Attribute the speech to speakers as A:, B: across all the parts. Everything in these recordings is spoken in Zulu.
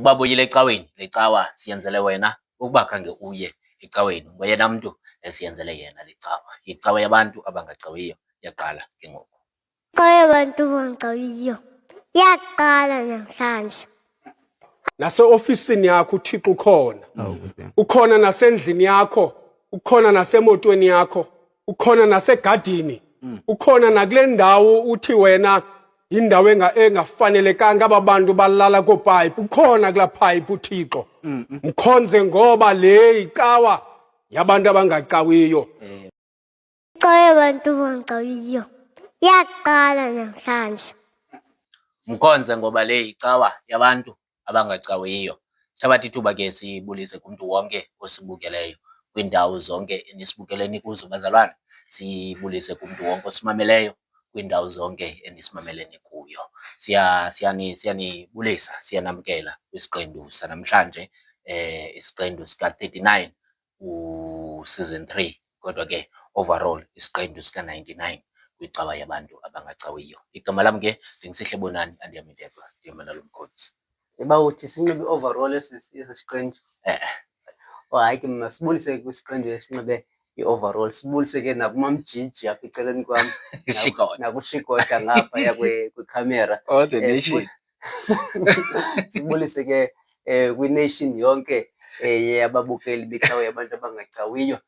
A: Ukubabuyela ecaweni, le cawa siyenzele wena ukuba khange uye ecaweni. Ngoyena mntu esiyenzele yena le cawa. Yicawa yabantu abangacawiyo yaqala ke ngoku.
B: Icawa yabantu abangacawiyo yaqala namhlanje.
C: Nase-ofisini yakho uThixo ukhona. Ukhona nasendlini yakho, ukhona nasemotweni yakho, ukhona nasegadini. Ukhona nakule ndawo uthi wena yindawo engafanelekanga aba bantu balala koopayipi. Ukhona kulaa payipi uThixo. Mkhonze ngoba le yicawa yabantu abangacawiyo.
B: Icawa yabantu abangacawiyo yaqala namhlanje.
A: Mkhonze ngoba le yicawa yabantu abangacawiyo. Sithabatha ithuba ke sibulise kumntu wonke osibukeleyo kwiindawo zonke enisibukeleni kuzo bazalwane. Sibulise kumntu wonke osimameleyo kwiindawo zonke enisimamelene kuyo. Siyanibulisa, siyanamkela kwisiqendu sanamhlanje, isiqendu sika-39 season 3, kodwa ke overall isiqendu sika-99 kwicawa yabantu abangacawiyo. Igama lam ke ndinguSihle Bonani, andiyamidepha, ndiyamanalo Mkhonzi.
D: Eba uthi sinxibe overall esi siqendu. Hayi ke masibulise kwisiqendu esinxibe i-overall. Sibulise ke nakumamjiji apha ecaleni kwam. Nakushikota ngaphaya kwikhamera. Sibulise ke kwi-nation yonke yababukeli becawa yabantu abangacawiyo.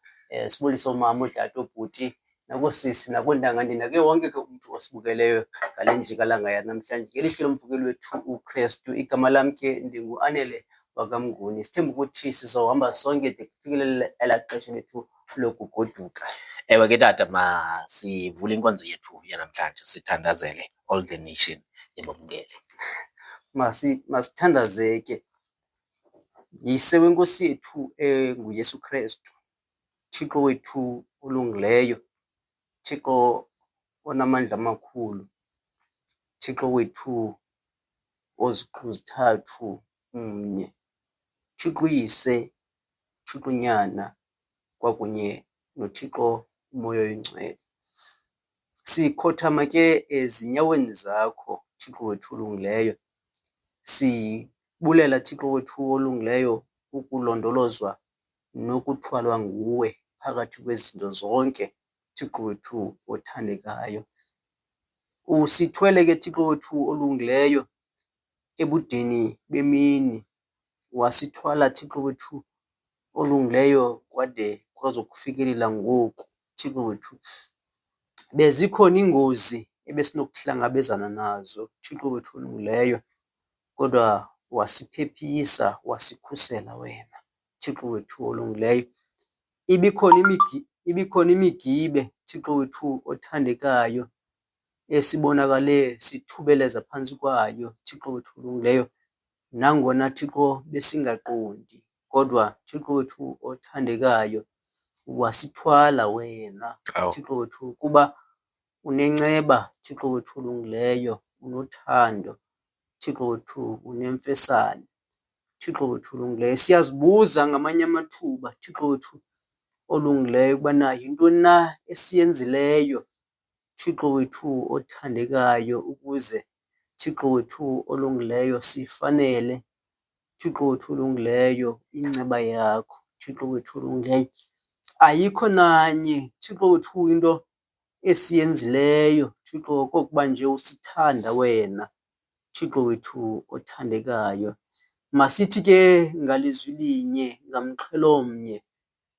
D: Sibulise oomama, ootata, oobhuti, nakoosisi, nakoontangandi, nake wonke ke umntu osibukeleyo ngale njikalanga yanamhlanje. Ngelihle lomvukeli wethu uKrestu. Igama lam ke ndinguAnele wakamnguni. Sithemba ukuthi sizohamba sonke de kufikelele elaa xesha lethu lokugoduka.
A: Ewe ke tata, masivule inkonzo yethu yanamhlanje sithandazele all the nation yababukeli.
D: Masithandazeke. Yise wenkosi yethu nguYesu Krestu, Thixo wethu olungileyo, Thixo onamandla amakhulu, Thixo wethu oziqhu-zithathu umnye, Thixo uyise, Thixo unyana, kwakunye noThixo umoya oyingcwele. Sikhothama ke ezinyaweni zakho, Thixo wethu olungileyo. Sibulela Thixo wethu olungileyo ukulondolozwa nokuthwalwa nguwe phakathi kwezinto zonke, Thixo wethu othandekayo. Usithwele ke Thixo wethu olungileyo ebudeni bemini, wasithwala Thixo wethu olungileyo kwade kwazokufikelela ngoku, Thixo wethu. Bezikhona iingozi ebesinokuhlangabezana nazo, Thixo wethu olungileyo, kodwa wasiphephisa, wasikhusela wena, Thixo wethu olungileyo. Ibikhona imigibe, Thixo wethu othandekayo, esibonakale sithubeleza phantsi kwayo, Thixo wethu olungileyo. Nangona Thixo besingaqondi, kodwa Thixo wethu othandekayo wasithwala wena, Thixo wethu, kuba unenceba, Thixo wethu olungileyo, unothando, Thixo wethu unemfesane, Thixo wethu olungileyo. Siyazibuza ngamanye amathuba, Thixo wethu olungileyo, ukubana yintoni na esiyenzileyo, Thixo wethu othandekayo, ukuze Thixo wethu olungileyo sifanele, Thixo wethu olungileyo, inceba yakho, Thixo wethu olungileyo. Ayikho nanye, Thixo wethu, into esiyenzileyo, Thixo, kokuba nje usithanda wena, Thixo wethu othandekayo. Masithi ke ngalizwi linye, ngamxhelomnye,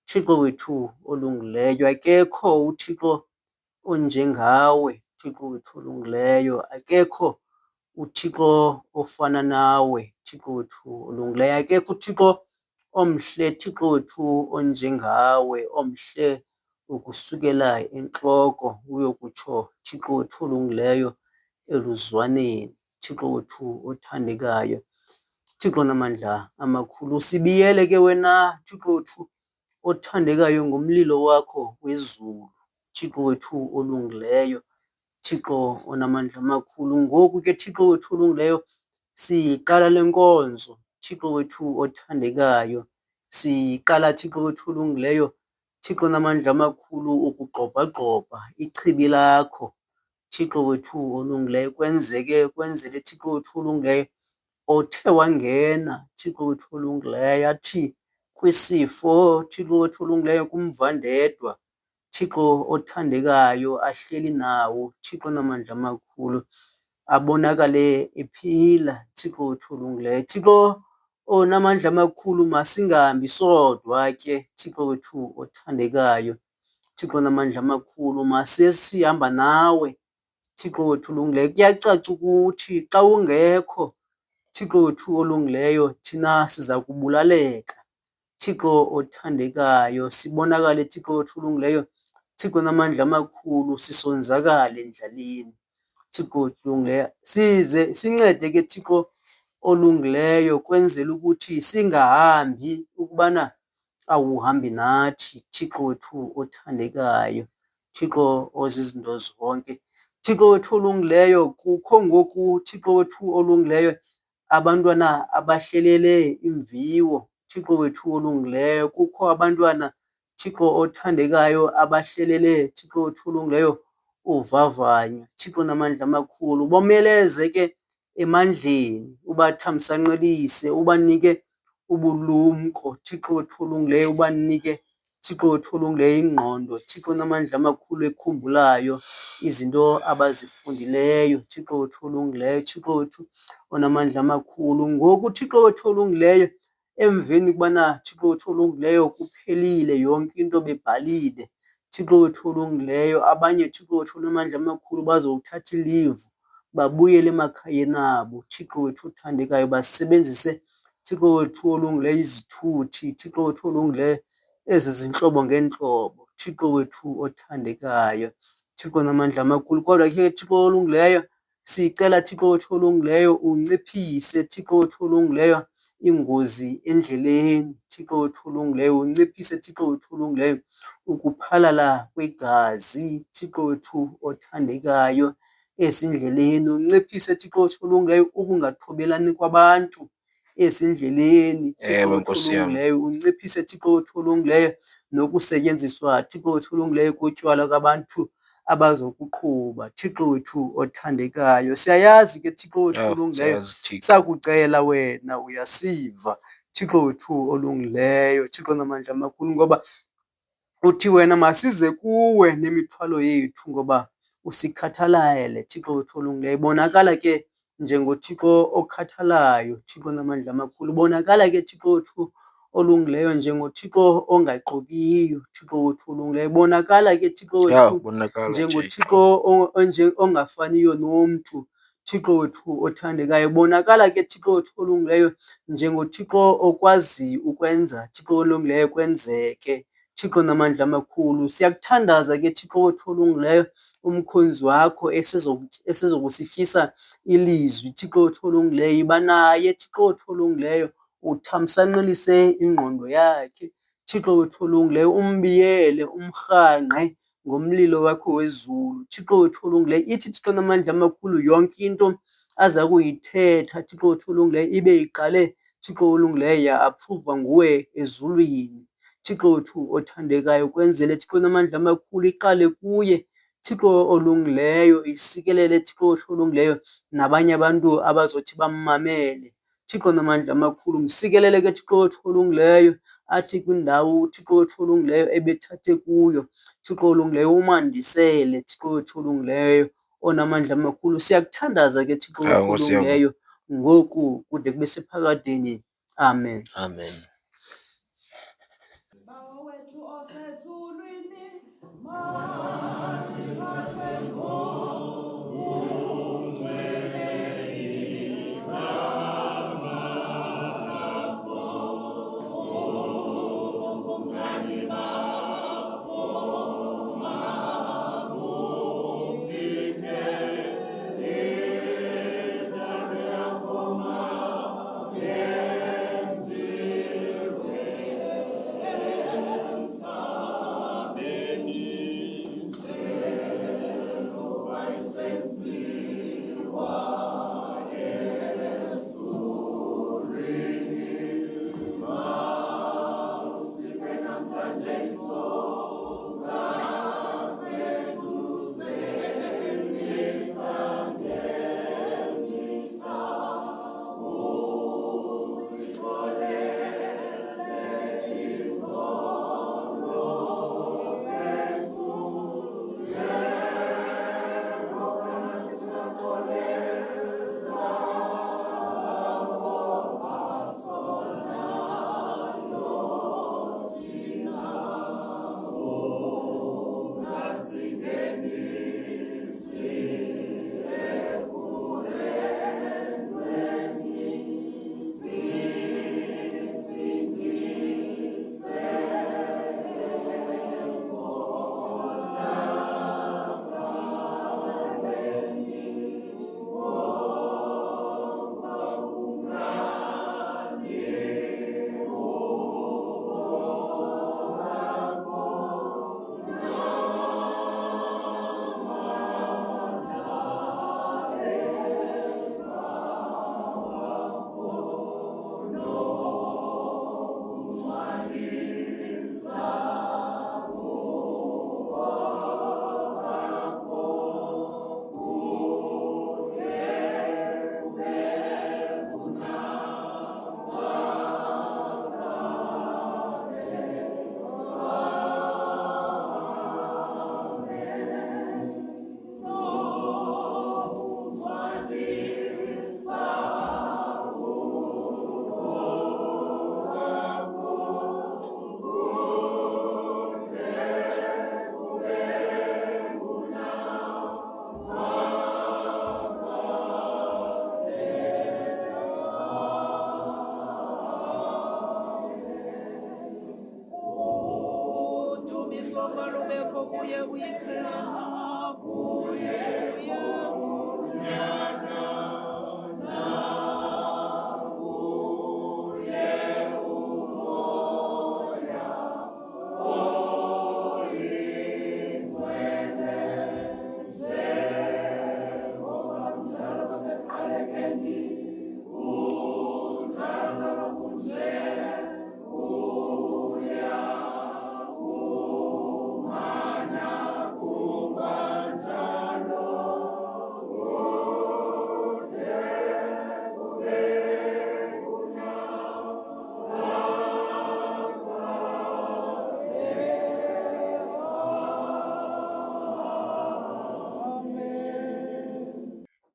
D: Thixo wethu olungileyo, akekho uThixo onjengawe, Thixo wethu olungileyo, akekho uThixo ofana nawe, Thixo wethu olungileyo, akekho uThixo omhle, Thixo wethu onjengawe, omhle ukusukela entloko uyokutsho, Thixo wethu olungileyo, eluzwaneni, Thixo wethu othandekayo, Thixo onamandla amakhulu. Sibiyele ke wena, Thixo wethu othandekayo, ngomlilo wakho wezulu, Thixo wethu olungileyo, Thixo onamandla amakhulu. Ngoku ke Thixo wethu olungileyo, siqala le nkonzo, Thixo wethu othandekayo, siqala Thixo wethu olungileyo, Thixo onamandla amakhulu, ukugxobhagxobha ichibi lakho, Thixo wethu olungileyo. Kwenzele Thixo wethu olungileyo othe wangena Thixo wethu olungileyo, athi kwisifo Thixo wethu olungileyo, kumvandedwa Thixo othandekayo, ahleli nawo Thixo namandla amakhulu, abonakale ephila Thixo wethu olungileyo. Thixo onamandla amakhulu, masingahambi sodwa ke Thixo wethu othandekayo, Thixo namandla amakhulu, masesihamba nawe Thixo wethu olungileyo. Kuyacaca ukuthi xa ungekho Thixo wethu olungileyo, thina siza kubulaleka Thixo othandekayo, sibonakale Thixo wethu olungileyo, Thixo namandla amakhulu, sisonzakale endlaleni Thixo wethu olungileyo. Size sincede ke Thixo olungileyo, kwenzela ukuthi singahambi ukubana awuhambi nathi Thixo wethu othandekayo, Thixo ozizinto zonke. Thixo wethu olungileyo, kukho ngoku Thixo wethu olungileyo abantwana abahlelele imviwo Thixo wethu olungileyo. Kukho abantwana Thixo othandekayo abahlelele Thixo wethu olungileyo uvavanyo Thixo namandla amakhulu. Bomeleze ke emandleni, ubathamsanqelise, ubanike ubulumko Thixo wethu olungileyo, ubanike Thixo wethu olungileyo ingqondo Thixo namandla amakhulu, ekhumbulayo izinto abazifundileyo Thixo wethu olungileyo, Thixo wethu onamandla amakhulu. Ngoku Thixo wethu olungileyo, emveni kubana Thixo wethu olungileyo kuphelile yonke into bebhalile Thixo wethu olungileyo, abanye Thixo wethu onamandla amakhulu bazowuthatha ilivu babuyele emakhayeni abo Thixo wethu othandekayo, basebenzise Thixo wethu olungileyo izithuthi Thixo wethu olungileyo ezizinhlobo ngeentlobo Thixo wethu othandekayo, Thixo namandla amakhulu. Kodwa ke Thixo olungileyo, sicela Thixo wethu olungileyo, unciphise Thixo wethu olungileyo ingozi endleleni Thixo wethu olungileyo, unciphise Thixo wethu olungileyo ukuphalala kwegazi Thixo wethu othandekayo ezindleleni, unciphise Thixo wethu olungileyo ukungathobelani kwabantu ezindleleni Thixo wethu olungileyo, unciphise Thixo wethu olungileyo nokusetyenziswa Thixo wethu olungileyo kotywala kwabantu abazokuqhuba Thixo wethu othandekayo. Siyayazi ke Thixo wethu olungileyo, sakucela wena uyasiva Thixo wethu olungileyo, Thixo namandla amakhulu, ngoba uthi wena masize kuwe nemithwalo yethu ngoba usikhathalele Thixo wethu olungileyo. Bonakala ke njengoThixo okhathalayo Thixo namandla amakhulu, bonakala ke Thixo wethu olungileyo njengoThixo ongagqokiyo Thixo wethu olungileyo, bonakala ke Thixo wethu njengoThixo ongafaniyo nomntu Thixo wethu othandekayo, bonakala ke Thixo wethu olungileyo njengoThixo okwazi ukwenza Thixo olungileyo kwenzeke Thixo namandla amakhulu. Siyakuthandaza ke Thixo wethu olungileyo, umkhonzi wakho esezokusityisa ilizwi Thixo wethu olungileyo, ibanaye Thixo wethu olungileyo, uthamsanqelise ingqondo yakhe Thixo wethu olungileyo, umbiyele, umrhanqe ngomlilo wakho wezulu Thixo wethu olungileyo. Ithi Thixo namandla amakhulu, yonke into aza kuyithetha Thixo wethu olungileyo ibe iqale Thixo olungileyo ya-aphruva nguwe ezulwini Thixo wethu othandekayo, kwenzele Thixo namandla amakhulu iqale kuye Thixo olungileyo, isikelele Thixo wethu olungileyo nabanye abantu abazothi bammamele Thixo namandla amakhulu. Msikelele ke Thixo wethu olungileyo, athi kwindawo Thixo wethu olungileyo ebethathe kuyo Thixo olungileyo, umandisele Thixo wethu olungileyo onamandla amakhulu. Siyakuthandaza ke Thixo wethu olungileyo, ngoku kude kube sephakadeni. Amen.
A: Amen.
E: kuye uyise kuye uyesu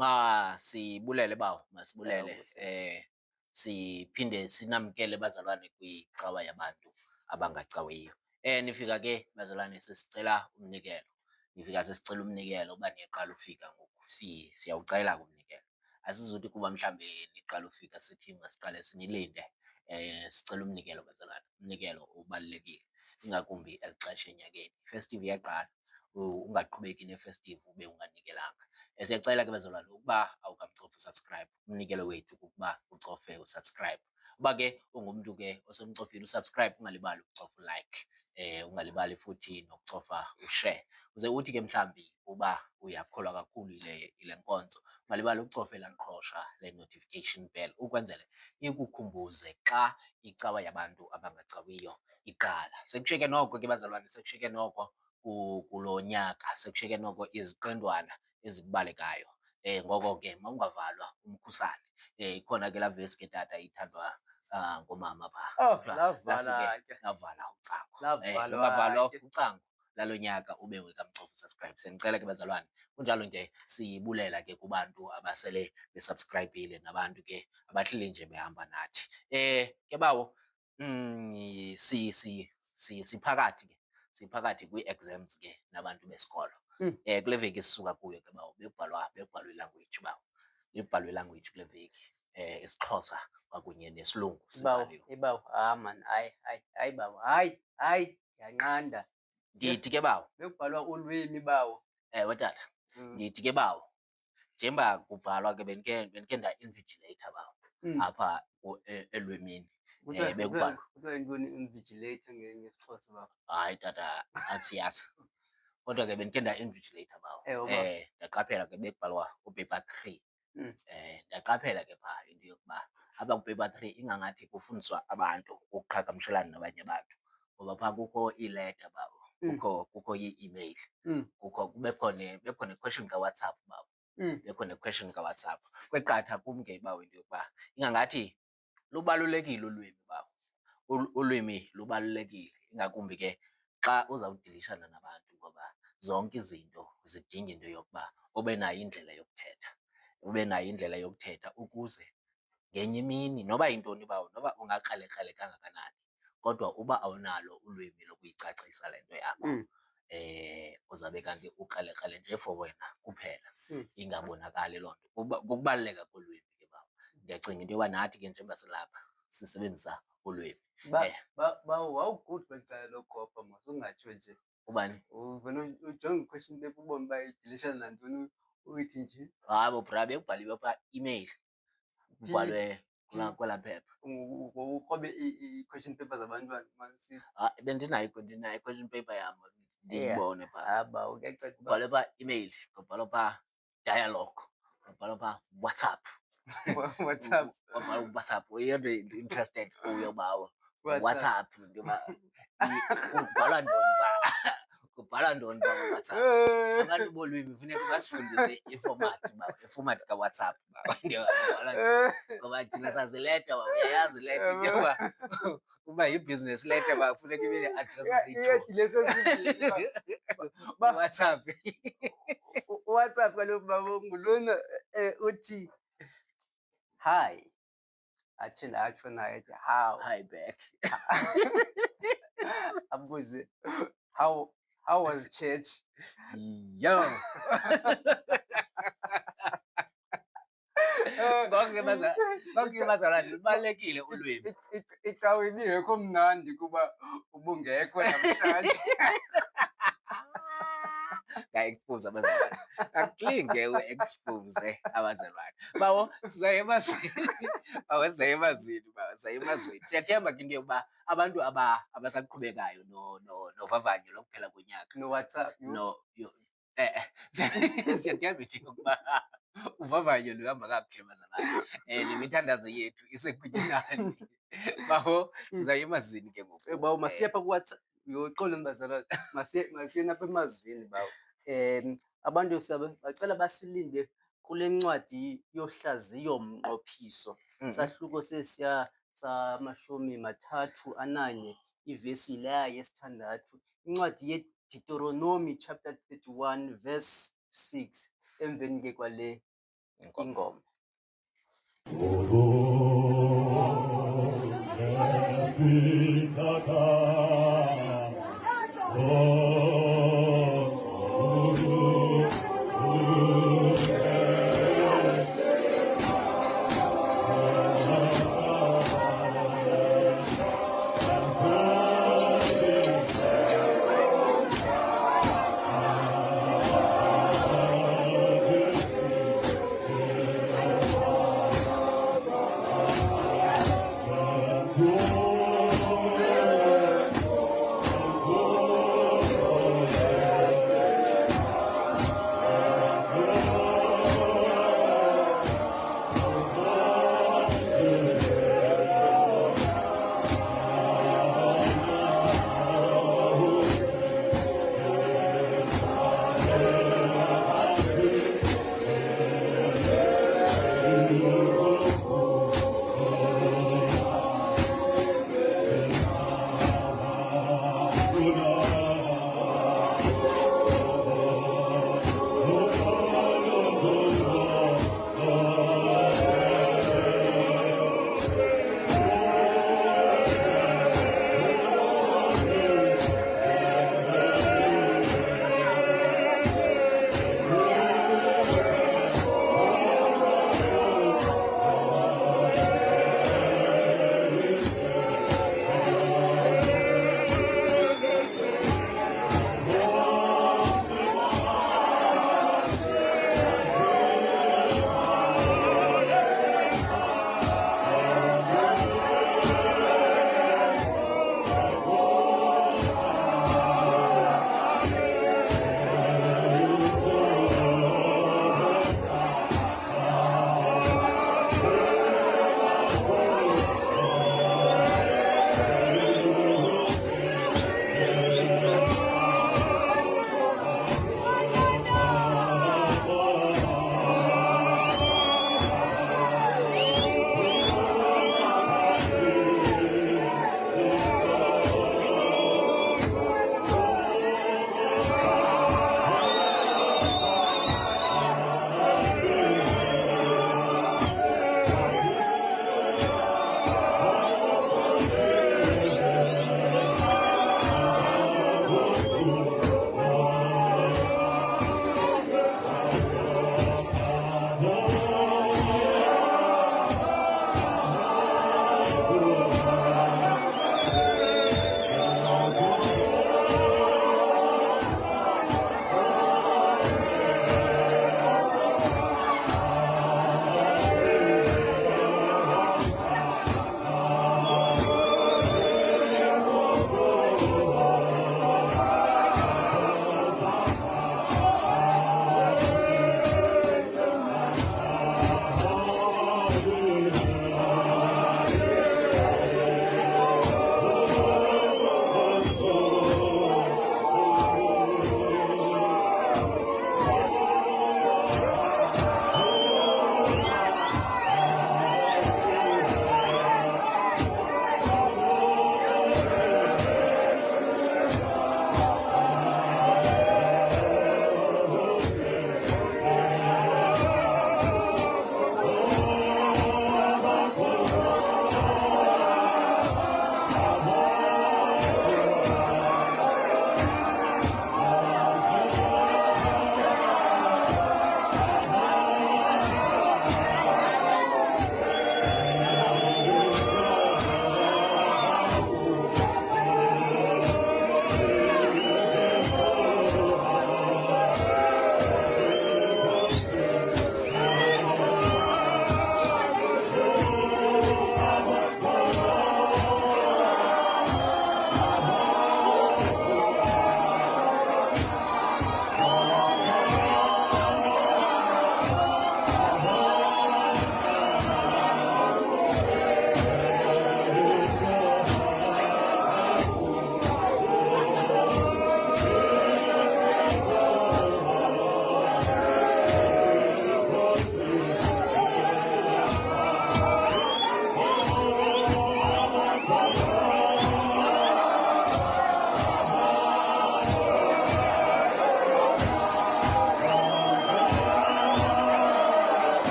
A: Masibulele bawo, masibulele. Siphinde sinamkele bazalwane kwicawa yabantu abangacawiyo. Nifika ke bazalwane sesicela umnikelo. Nifika sesicela umnikelo uba niqala ufika ngoku. Siyawucela umnikelo. Asizuthi kuba mhlambe niqala ufika sithi masiqale sinilinde. Sicela umnikelo bazalwane. Umnikelo ubalulekile. Ingakumbi elixesha enyakeni. Festive iyaqala. Ungaqhubeki ne-festive ube unganikelanga. Siyacela ke bazalwane ukuba awukamcofi usubscribe, umnikelo wethu ukuba ucofe usubscribe. Uba ke ungumuntu ke osemcofile usubscribe, ungalibali ukucofa ulike, ungalibali futhi nokucofa ushare. Uze uthi ke mhlambi uba uyakholwa kakhulu ile nkonzo, ungalibali ukucofa elanqosha le-notification bell ukwenzele ikukhumbuze xa icawa yabantu abangacawiyo iqala. Sekushiyeke noko ke bazalwane, sekushiyeke noko kulo nyaka, sekushiyeke noko iziqendwana ezibalekayo. Ngoko ke mawungavalwa umkhusane. Ikhona ke la vesi ke tata ithandwa ngomama
D: Lavala ke.
A: lavala ucango.
D: Lavalwa
A: Lungavalwa
D: ke.
A: ucango lalo nyaka ube ungekamcofi subscribe. Siyanicela ke bazalwane, kunjalo nje sibulela ke kubantu abasele besubscribile nabantu ke abahleli nje behamba nathi. Ke bawo, siphakathi ke. Siphakathi kwi-exams ke nabantu besikolo. Kule veki sisuka kuyo ke bawo bekubhalwa ilanguage bawo. Bekubhalwa ilanguage kule veki. IsiXhosa kwakunye nesilungu sibhaliwe.
D: Bawo, man, hayi bawo, hayi, yanqanda.
A: Ndithi ke bawo.
D: Bekubhalwa ulwimi bawo.
A: Tata. Ndithi ke bawo. Njengoba kubhalwa ke benike nda-invigilator bawo. Apha elwimini. Bekubhalwa.
D: Kuthiwa yintoni invigilator ngesiXhosa bawo?
A: Hayi tata, asiyazi. Kodwa ke benike nda-invigilator bawo. Ndaqaphela ke bekubhalwa upaper 3. Ndaqaphela ke phaa into yokuba apha kupaper 3 ingangathi kufundiswa abantu ukuqhagamshelana nabanye abantu. Ngoba phaa kukho iileta bawo. Kukho ii-email. Bekho ne-question kaWhatsApp bawo. Bekho ne-question kaWhatsApp. Kweqatha kum ke bawo into yokuba ingangathi lubalulekile ulwimi bawo. Ulwimi lubalulekile, ingakumbi ke xa uzawudilishana nabantu ngoba zonke izinto zidinga into yokuba ube nayo indlela yokuthetha. Ube nayo indlela yokuthetha ukuze ngenye imini noba yintoni bawo, noba ungakrelekrele kangakanani, kodwa uba awunalo ulwimi lokuyicacisa le nto yakho, uzawube kanti ukrelekrele nje for wena kuphela, ingabonakali loo nto. Kukubaluleka kolwimi ke bawo. Ndiyacinga into yoba nathi ke njengoba silapha sisebenzisa ulwimi.
D: Bawo, wawugood kweli cala lokopa mos, ungatsho nje.
A: Ubani?
D: Uvele ujonge i-question paper ubone uba idilishana nantoni uyithi nje.
A: Hayi bra, bekubhaliwe phaa email. Kubhalwe kwelaa phepha.
D: Ukrobe i-question paper zabantwana manisithi.
A: Bendinayo i-question paper yam ndiyibone phaa.
D: Bawo, kuyacaca.
A: Kubhalwe phaa email, kubhalwe phaa dialogue, kubhalwe phaa WhatsApp.
D: WhatsApp.
A: Kubhalwe WhatsApp. Uyento interested kuyo bawo. WhatsApp njengoba kubhalwa ntoni phaa? Kubhalwa ntoni phaa kuWhatsApp? Abantu bolwimi funeka basifundise iformat bawo, iformat kaWhatsApp bawo. Ngoba thina sazi ileta bawo, uyayazi ileta njengoba uba yi-business letter bawo funeka ibe ne-address eziyi-2. WhatsApp.
D: WhatsApp kaloku bawo ngulona uthi hi. Atsho naye athi how.
A: Hi back.
D: Abuze how was church?
A: Yo. Konke bazalwane lubalulekile ulwimi.
D: Icawa ibingekho mnandi kuba ubungekho namhlanje.
A: nga-expose abazalwane. Akulinge u-expose abazalwane. Bawo, sizaye emazweni. Bawo, sizaye emazweni, bawo, sizaye emazweni. Siyathemba ke into yokuba abantu abasaqhubekayo novavanyo lokuphela konyaka.
D: No-WhatsApp.
A: Siyathemba into yokuba uvavanyo luhamba kakuhle bazalwane. Nemithandazo yethu isekunyenani. Bawo, sizaye emazweni ke ngoku.
D: Bawo, masiye apha ku-WhatsApp. Yoxolo mbazalwane. Masiye napha emazweni bawo. Abantu bacela basilinde kule ncwadi yohlaziyo mnqophiso. Sahluko sesiya samashumi mathathu ananye ivesi leya yesithandathu. Incwadi ye-Deuteronomy chapter 31 verse 6. Emveni ke kwale ingoma.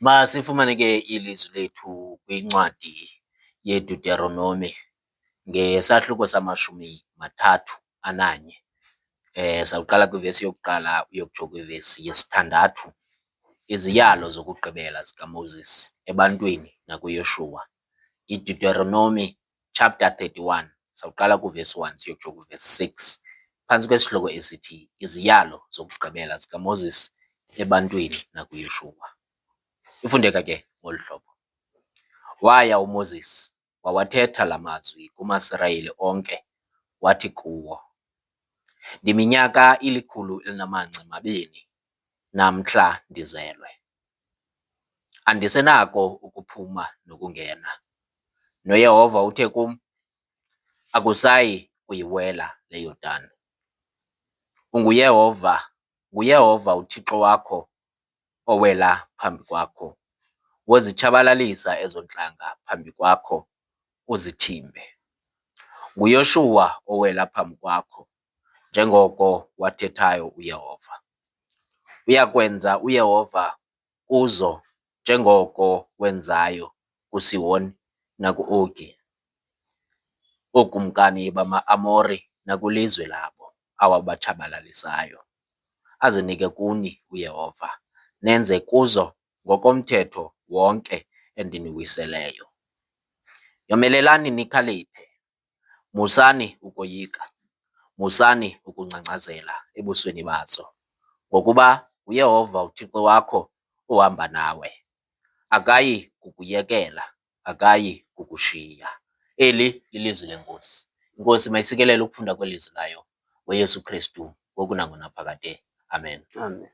A: Masifumane ke ilizwi lethu kwincwadi yeDuteronomi ngesahluko samashumi mathathu ananye. Sawuqala kwivesi yokuqala uyokutsho kwivesi yesithandathu. Iziyalo zokugqibela zikaMoses ebantwini nakuYoshua. iDuteronomy chapter 31. Sawuqala kuvesi 1 siyokutsho kwivesi 6. Phantsi kwesihloko esithi iziyalo zokugqibela zikaMoses ebantwini nakuYoshua. Ifundeka ke ngolu hlobo. Waya uMoses wawathetha la mazwi kumaSirayeli onke, wathi kuwo, ndiminyaka 120 namhla ndizelwe. Andisenako ukuphuma nokungena. NoYehova uthe kum, akusayi kuyiwela le Yordani. nguYehova uThixo wakho owela phambi kwakho, wozitshabalalisa ezo ntlanga phambi kwakho uzithimbe. NguYoshua owela phambi kwakho, njengoko wathethayo uYehova. Uyakwenza uYehova kuzo njengoko wenzayo kuSihoni naku-Ogi, ookumkani bama-Amori, nakwilizwe labo awabatshabalalisayo. Azinike kuni uYehova, nenze kuzo ngokomthetho wonke endiniwiseleyo. Yomelelani nikhaliphe, musani ukoyika, musani ukungcangcazela ebusweni bazo, ngokuba uYehova uThixo wakho uhamba nawe. Akayi kukuyekela, akayi kukushiya. Eli lilizwi lenkosi. Inkosi mayisikelele ukufunda kwelizwi layo ngoYesu Kristu ngoku nangonaphakade. Amen.
D: Amen.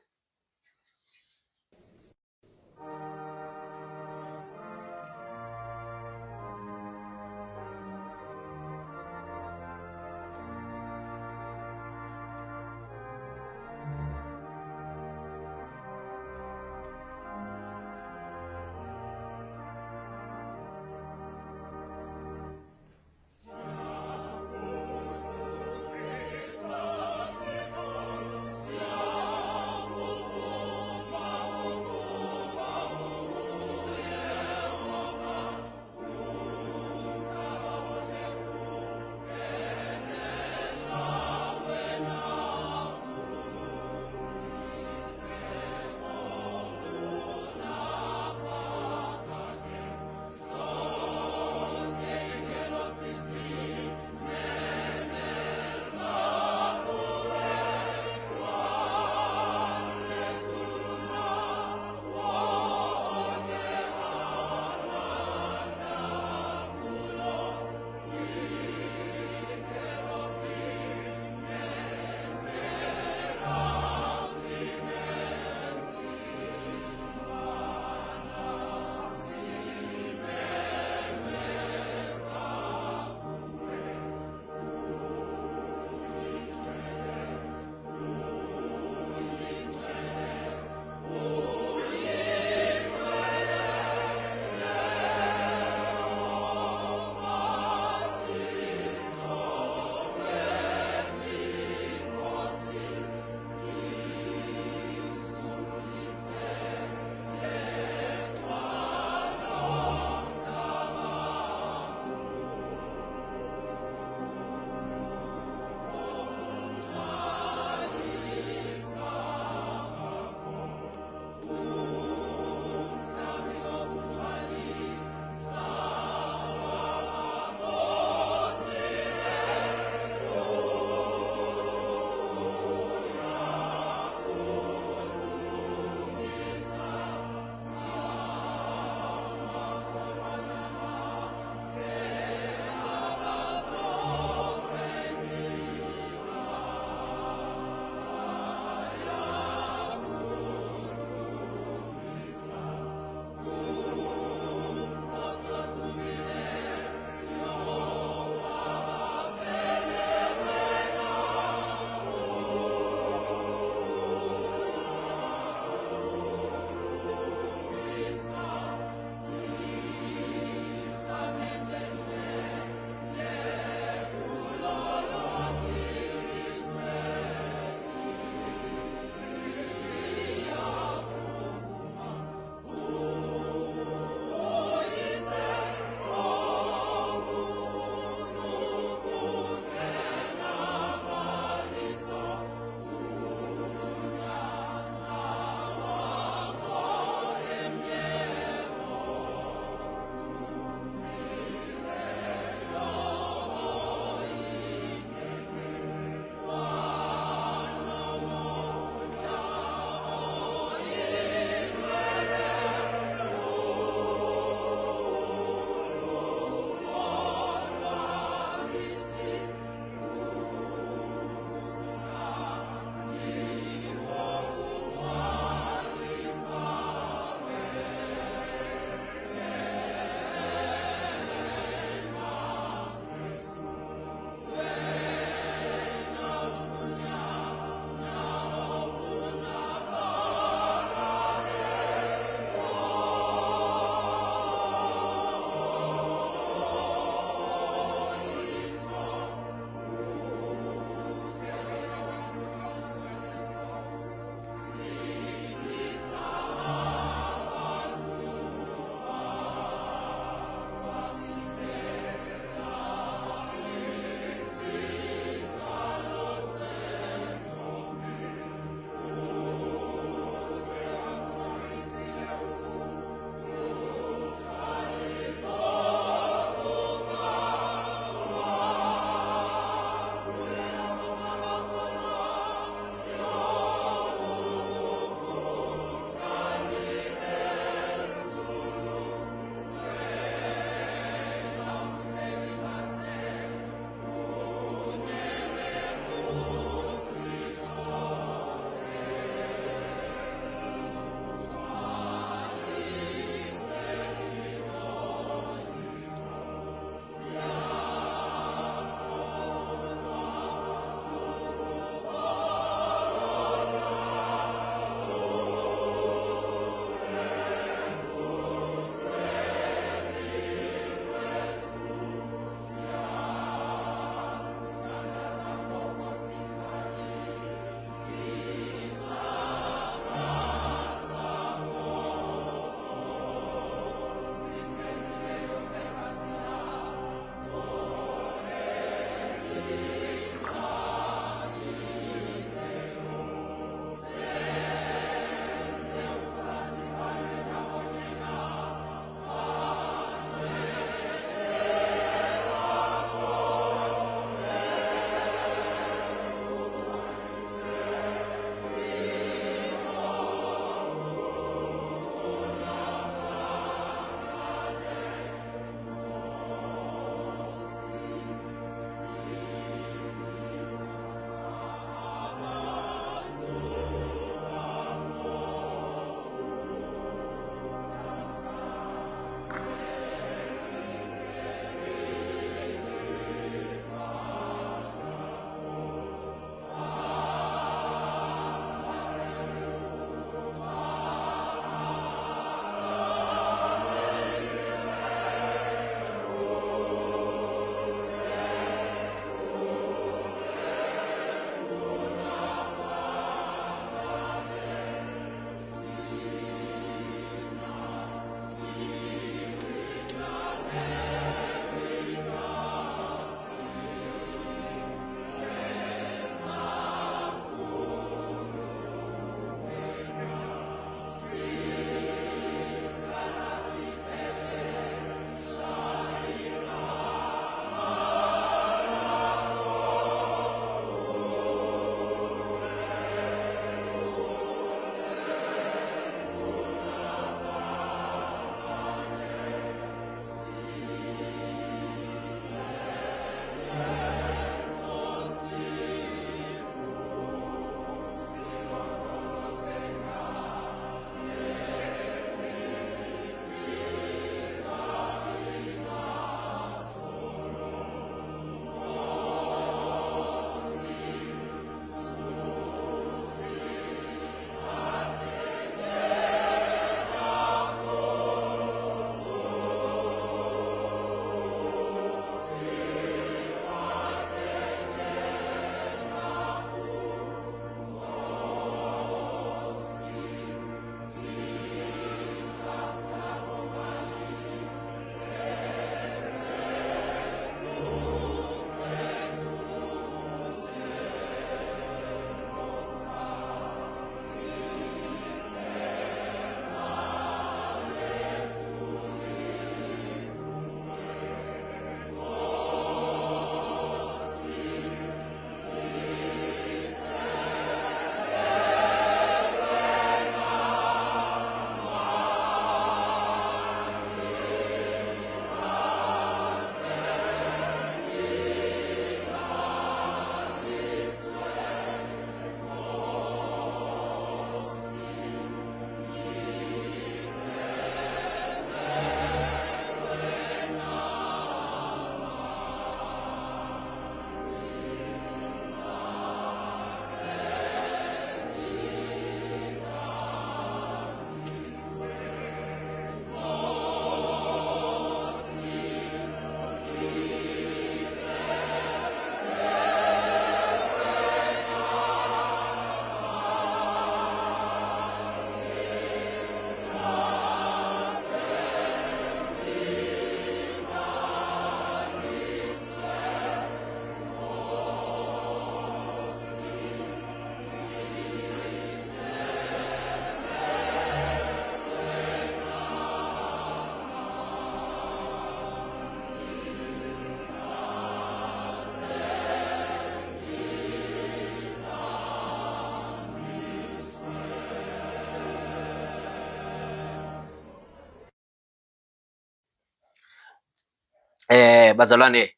A: Bazalwane,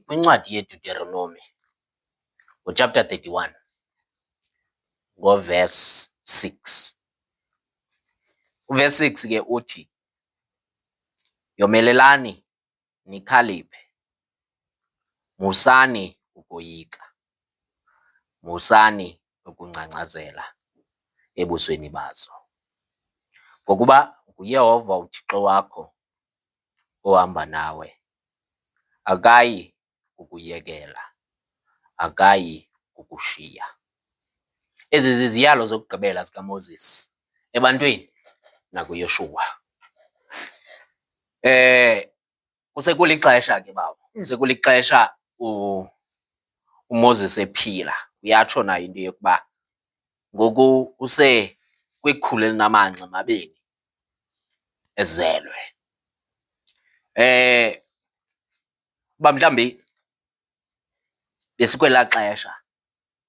A: kwincwadi yeDeuteronomy chapter 31 verse 6. Verse 6 ke uthi, yomelelani nikhaliphe, musani ukoyika, musani ukungcangcazela ebusweni bazo, ngokuba nguYehova uThixo wakho ohamba nawe, akayi kukuyekela, akayi kukushiya. Ezi ziziyalo zokugqibela zikaMoses ebantwini nakuYoshua. Kusekulixesha ke baba, sekulixesha uMoses ephila. Uyatsho nayo into yokuba ngoku kwikhulu elinamangca amabini ezelwe. Uba mhlawumbi besikwelaa xesha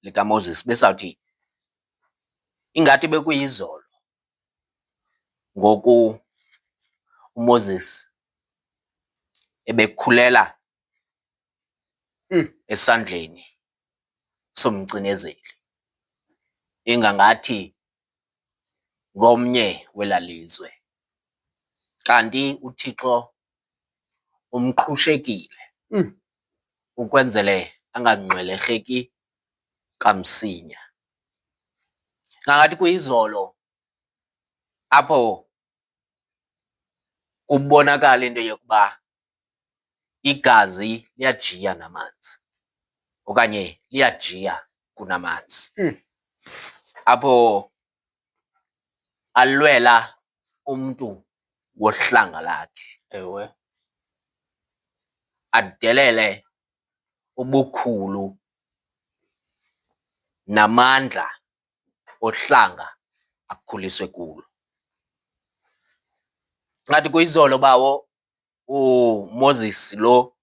A: likaMoses besawuthi ingathi bekuyizolo ngoku uMoses ebekhulela esandleni somcinezeli, ingangathi ngomnye welaa lizwe, kanti uThixo umqhushekile ukwenzele angangqwelerheki kamsinya. Ingangathi kuyizolo apho kubonakala into yokuba igazi liyajiya namanzi okanye liyajiya kunamanzi, apho alwela umntu wohlanga lakhe,
D: Ewe.
A: adelele ubukhulu namandla ohlanga akhuliswe kulo. Ngathi kuyizolo bawo uMoses lo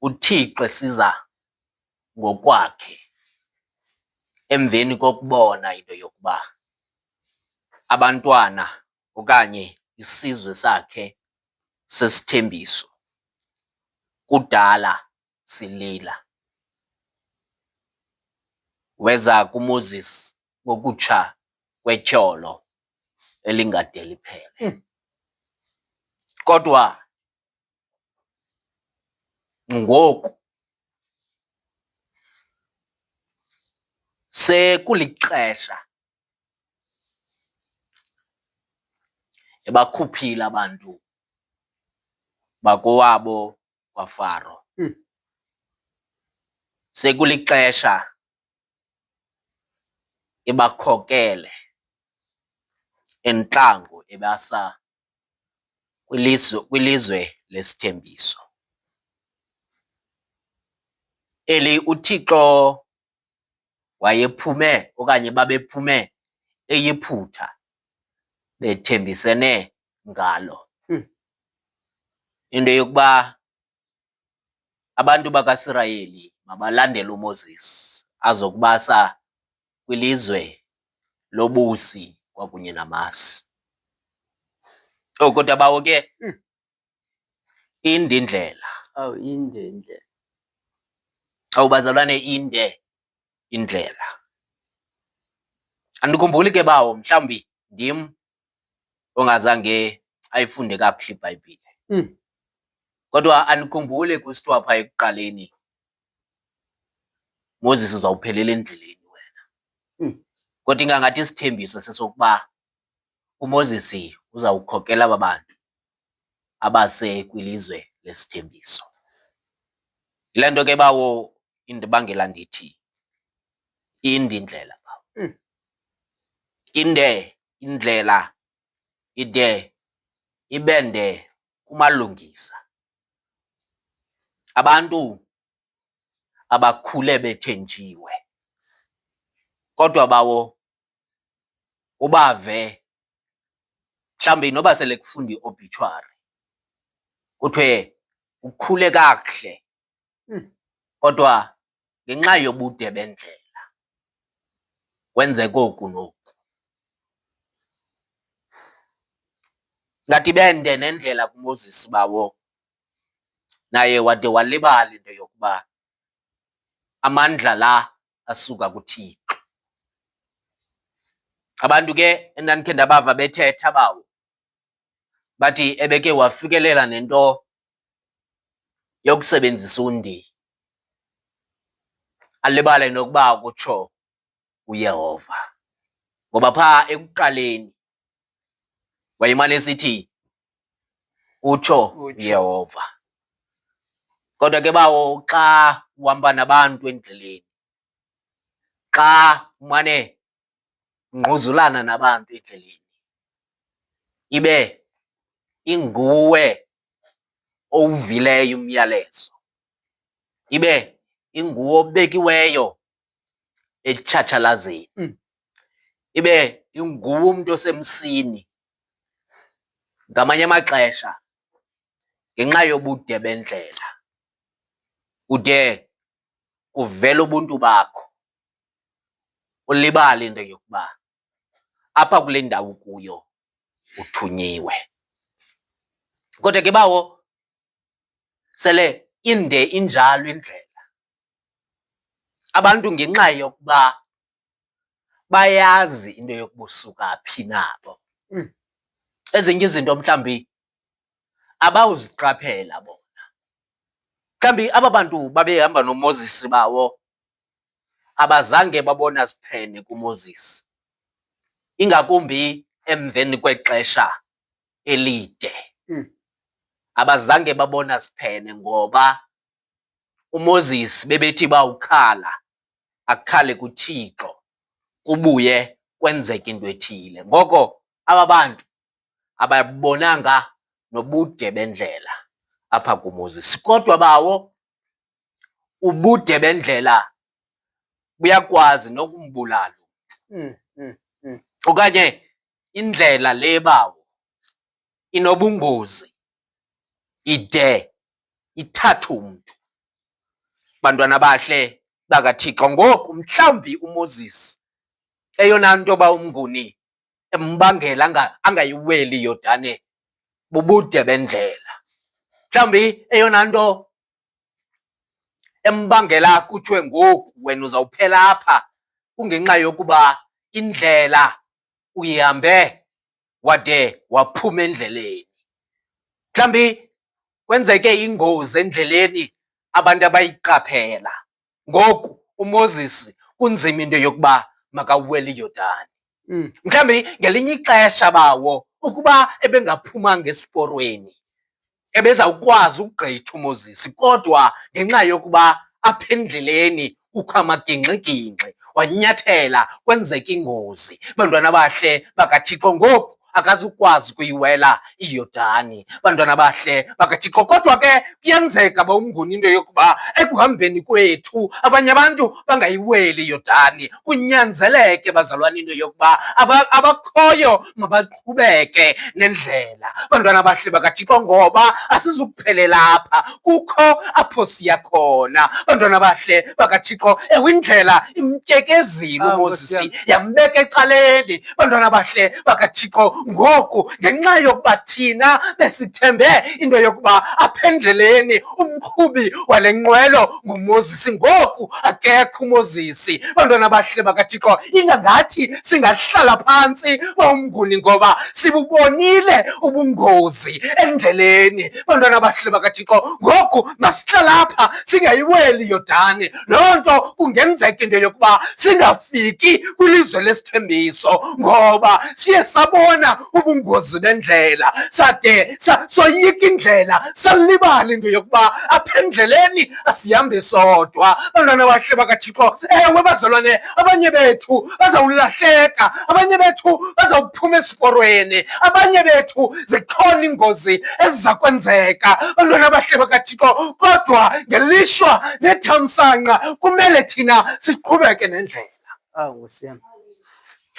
A: uThixo esiza ngokwakhe emveni kokubona into yokuba abantwana okanye isizwe sakhe sesithembiso kudala silila. Weza kuMoses ngokutsha kwetyholo elingade liphele. Kodwa ngoku sekulixesha ebakhuphile abantu bakowabo kwaFaro. Sekulixesha ebakhokele entlango ebasa kwilizwe lesithembiso. Eli uThixo wayephume okanye babephume eyiphutha bethembisene ngalo, into yokuba abantu bakaSirayeli mabalandele uMoses azokubasa kwilizwe lobusi kwakunye namasi. Kodwa bawo ke inde indlela.
D: Awu, inde.
A: Awubazalwane, inde indlela. Andikhumbuli ke bawo, mhlawumbi ndim ongazange ayifunde kakuhle iBhayibhile. Kodwa andikhumbuli kusithiwa phaa ekuqaleni Moses uzawuphelela endleleni wena. Kodwa ingangathi isithembiso sesokuba uMoses uzawukhokela aba bantu abase kwilizwe lesithembiso. Yile nto ke bawo indibangela ndithi inde indlela bawo. Inde indlela ide ibende kumalungisa. Abantu abakhule bethenjiwe, kodwa bawo ubave mhlawumbi noba sele kufunda i-obituary kuthiwe ukhule kakuhle, kodwa ngenxa yobude bendlela kwenzeka oku noku. ngathi bende nendlela kuMoses bawo naye wade walibala into yokuba amandla la asuka kuThixo. Abantu ke endandikhe ndabava bethetha bawo bathi ebeke wafikelela nento yokusebenzisa undi alibale nokuba kutsho uYehova, ngoba phaa ekuqaleni wayemane esithi utsho uYehova. Kodwa ke bawo xa uhamba nabantu endleleni, xa umane ngquzulana nabantu endleleni, ibe inguwe owuvileyo umyalezo, ibe inguwe obekiweyo etshatshalazeni, ibe inguwe umuntu osemsini, ngamanye amaxesha ngenxa yobude bendlela ude kuvela ubuntu bakho, ulibale into yokuba apha kule ndawo kuyo uthunyiwe. Kodwa ke bawo sele inde injalo indlela, abantu ngenxa yokuba bayazi into yokuba usuka phi nabo, ezinye izinto mhlawumbi abawuziqaphela bona. Mhlawumbi aba bantu babehamba noMoses bawo abazange babona siphene kuMoses, ingakumbi emveni kwexesha elide. Abazange babona siphene ngoba uMoses bebethi bawukhala akhale kuThixo kubuye kwenzeke into ethile. Ngoko aba bantu ababonanga nobude bendlela apha kuMoses, kodwa bawo ubude bendlela buyakwazi nokumbulala okanye indlela le bawo inobungozi ide ithathe umntu. Bantwana bahle bakaThixo, ngoku mhlawumbi uMoses eyona nto ba umnguni embangela angayiweli iYordane bubude bendlela. Mhlawumbi eyona nto embangela kuthiwe ngoku wena uzawuphela apha kungenxa yokuba indlela uyihambe wade waphuma endleleni. Mhlawumbi kwenzeke ingozi endleleni abantu abayiqaphela, ngoku uMoses kunzima into yokuba makawele iYordane. Mhlawumbi ngelinye ixesha bawo ukuba ebengaphumanga esiporweni ebezawukwazi ukugqitha uMoses, kodwa ngenxa yokuba apha endleleni kukho amagingxigingxi wanyathela kwenzeka ingozi. Bantwana bahle bakaThixo, ngoku akazukwazi ukuyiwela iYordani. Bantwana bahle bakaThixo, kodwa ke kuyenzeka ba umnguni into yokuba ekuhambeni kwethu abanye abantu bangayiweli iYordani. Kunyanzeleke bazalwane into yokuba abakhoyo mabaqhubeke nendlela. Bantwana bahle bakaThixo, ngoba asizukuphelela apha, kukho apho siya khona. Bantwana bahle bakaThixo, ewe indlela imtyekezile uMoses yambeka ecaleni. Bantwana bahle bakaThixo, ngoku ngenxa yokuba thina besithembe into yokuba apha endleleni umqhubi wale nqwelo nguMoses, ngoku akekho uMoses. Bantwana bahle bakaThixo, ingangathi singahlala phantsi bomnguni ngoba sibubonile ubungozi endleleni. Bantwana bahle bakaThixo, ngoku masihlala apha singayiweli iYordani. Loo nto kungenzeka into yokuba singafiki kwilizwe lesithembiso ngoba siye sabona ubungozi bendlela, sade soyika indlela, salibala into yokuba apha endleleni asihambi sodwa. Bantwana bahle bakaThixo, ewe bazalwane, abanye bethu bazawulahleka, abanye bethu bazawuphuma esiporweni, abanye bethu zikhona iingozi eziza kwenzeka. Bantwana bahle bakaThixo, kodwa ngelishwa nethamsanqa kumele thina siqhubeke nendlela.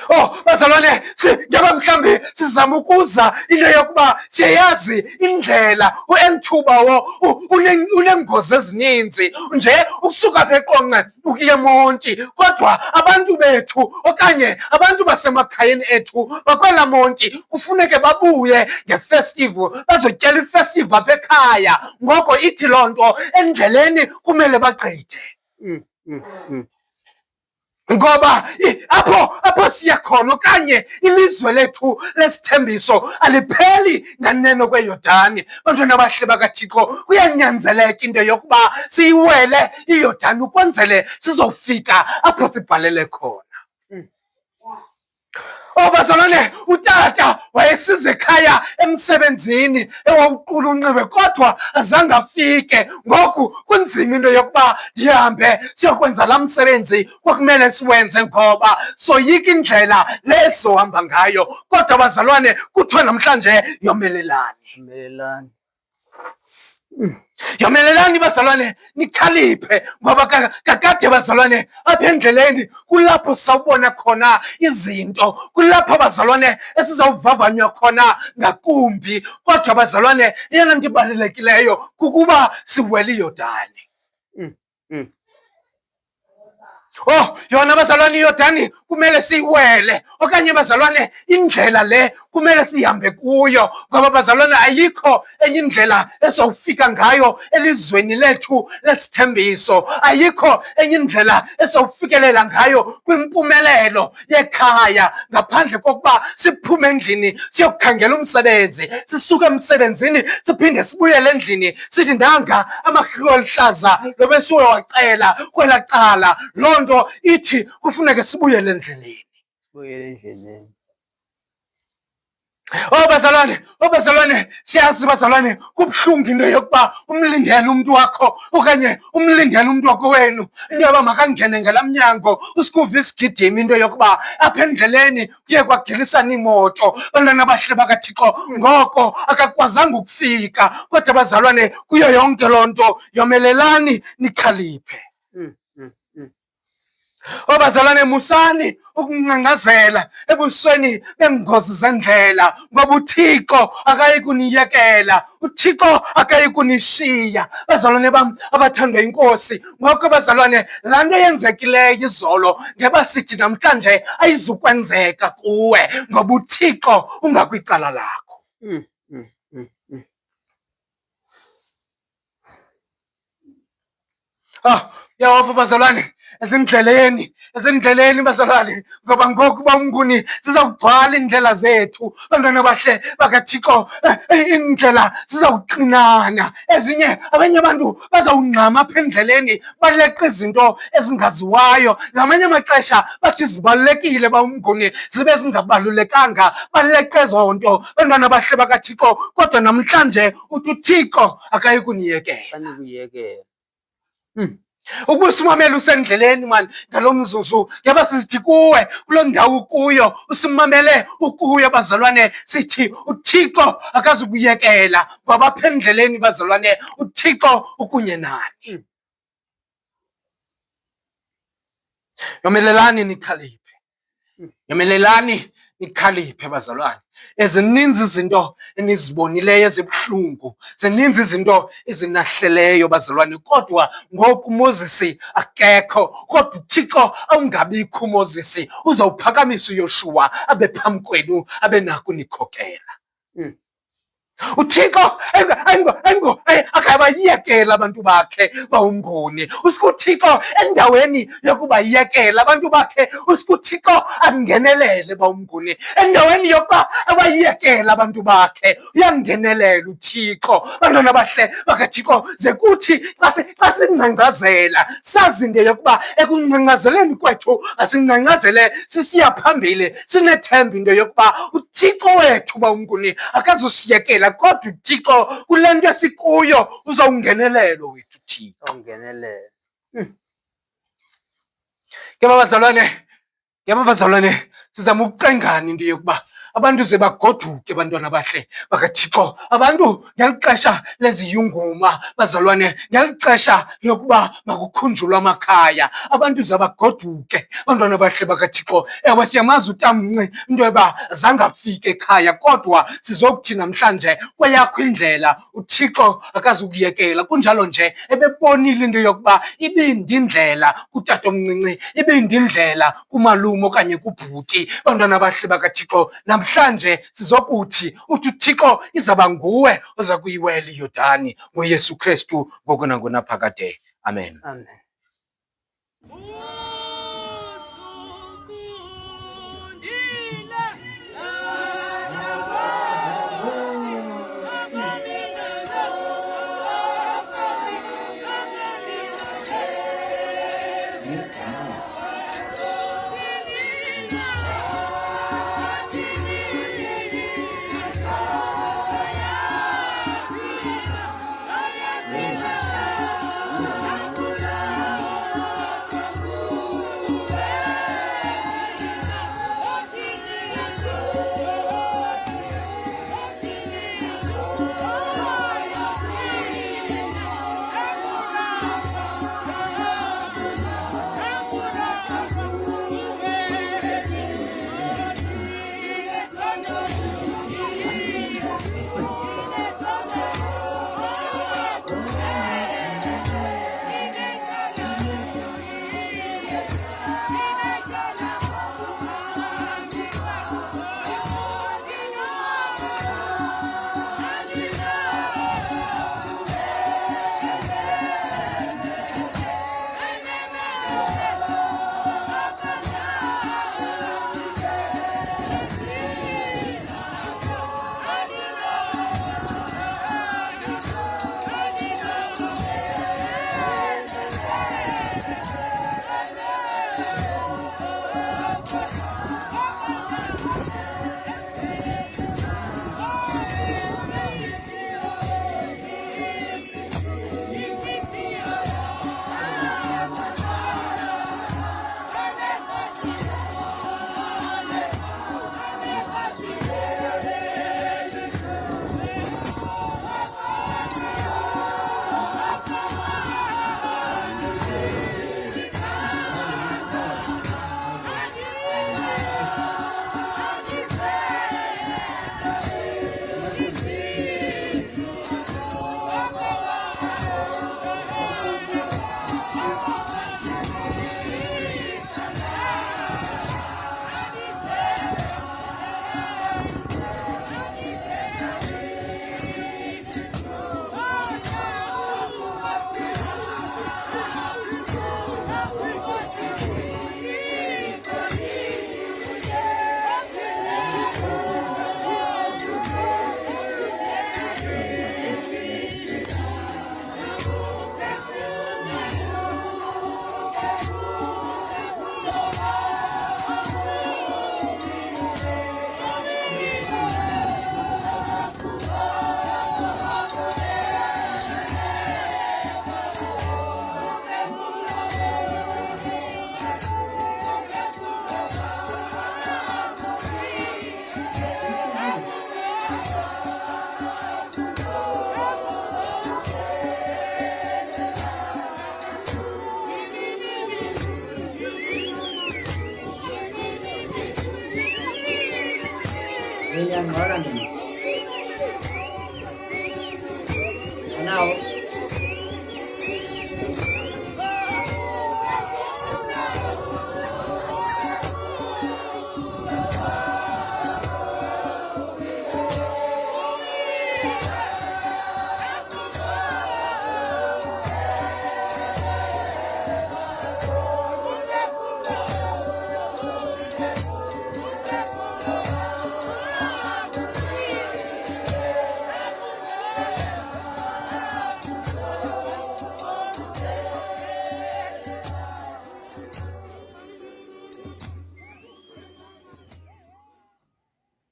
C: Oh bazalwane, njengoba mhlambi sizama ukuza into yokuba siyayazi indlela uN2 bawo unengozi ezininzi nje ukusuka apha eQonce ukuya eMonti, kodwa abantu bethu okanye abantu basemakhayeni ethu bakwela Monti kufuneke babuye ngefestival bazotyela ifestival apha ekhaya. Ngoko ithi loo nto endleleni kumele bagqithe. Ngoba apho siya khona okanye ilizwe lethu lesithembiso alipheli nganeno kweYordani. Bantwana abahle bakaThixo, kuyanyanzeleka into yokuba siyiwele iYordani ukwenzele sizofika apho sibhalele khona. Oh bazalwane, utata wayesize ekhaya emsebenzini ewawuqula unxibe kodwa azange afike. Ngoku kunzima into yokuba ndihambe siyokwenza laa msebenzi kwakumele siwenze ngoba soyika indlela le sohamba ngayo. Kodwa bazalwane, kuthiwa namhlanje yomelelani. Yomelelani bazalwane, nikhaliphe ngoba kakade bazalwane apha endleleni kulapho sawubona khona izinto, kulapho bazalwane esizawuvavanywa khona ngakumbi. Kodwa bazalwane, eyona nto ibalulekileyo kukuba siwele iYordani. Oh yona bazalwane, iYordani kumele siyiwele, okanye bazalwane indlela le kumele sihambe kuyo ngoba bazalwane ayikho enye indlela esawufika ngayo elizweni lethu lesithembiso. Ayikho enye indlela esawufikelela ngayo kwimpumelelo yekhaya ngaphandle kokuba siphume endlini siyokukhangela umsebenzi, sisuke emsebenzini siphinde sibuyele endlini sithi ndanga amarhiko oluhlaza lobe siwacela kwela cala. Loo nto ithi kufuneke sibuyele endleleni. Oh bazalwane, siyazi bazalwane, kubuhlungu into yokuba umlindele umntu wakho okanye umlindele umntu wakho wenu into yoba makangene ngelaa mnyango usikuva isigidimi into yokuba apha endleleni kuye kwagilisana iimoto. Bantwana abahle bakaThixo, ngoko akakwazanga ukufika. Kodwa bazalwane, kuyo yonke loo nto yomelelani nikhaliphe. Oh bazalwane, musani ukungangazela ebusweni beengozi zendlela ngoba uThixo akayi kuniyekela, uThixo akayi kunishiya. Bazalwane bam abathandwa inkosi, ngoko bazalwane laa nto yenzekileyo izolo ngeba sithi namhlanje ayizukwenzeka kuwe ngoba uThixo ungakwicala lakho. Yawapha bazalwane, ezindleleni bazalwane, ngoba ngoku bamnguni zizawugcwala iindlela zethu. Bantwana abahle bakaThixo, iindlela zizawuxinana. Abanye abantu bazawungxama apha endleleni baleqe izinto ezingaziwayo. Ngamanye amaxesha bathi zibalulekile bamnguni zibe zingabalulekanga, baleqe ezo nto. Bantwana abahle bakaThixo, kodwa namhlanje uthi uThixo akayi kuniyekela. Ukuba usimamele usendleleni mani ngalo mzuzu ngeba sithi kuwe kuloo ndawo ukuyo usimamele ukuyo bazalwane, sithi uThixo akazukuyekela ngoba apha endleleni bazalwane uThixo ukunye nani. Yomelelani nikhaliphe, yomelelani nikhaliphe bazalwane. Ezininzi izinto enizibonileyo ezibuhlungu, zininzi izinto ezinahleleyo bazalwane, kodwa ngoku uMoses akekho. Kodwa uThixo awungabikho uMoses uzawuphakamisa uYoshua abe phambi kwenu abe nako unikhokela. uThixo akabayiyekela abantu bakhe bawumnguni. Usike uThixo endaweni yokubayiyekela abantu bakhe, usike uThixo angenelele bawumnguni. Endaweni yokuba abayiyekela abantu bakhe uyangenelela uThixo. Bantwana abahle bakaThixo, ze kuthi xa singcangcazela sazi into yokuba ekungcangcazeleni kwethu asingcangcazele sisiya phambili sinethemba into yokuba uThixo wethu bawumnguni akazusiyekela, kodwa uThixo kule nto esikuyo uzawungenelelo wethu uThixo. Ke bazalwane sizama ukucengana into yokuba abantu ze bagoduke bantwana bahle bakaThixo. Abantu ngelixesha leziyunguma bazalwane, ngelixesha lokuba makukhunjulwe amakhaya, abantu ze bagoduke bantwana bahle bakaThixo. Ewe siyamazi utamnci into eba zangafika ekhaya, kodwa sizokuthi namhlanje kweyakho indlela uThixo akazukuyekela. Kunjalo nje ebebonile into yokuba ibindindlela kutatomncinci, ibindindlela kumalume okanye kubhuti. Bantwana bahle bakaThixo, namhlanje sizokuthi uThixo izaba nguwe oza kuyiwela iYordani ngoYesu Kristu ngoko nangonaphakade. Amen.
D: Amen.
F: William Warren. Now,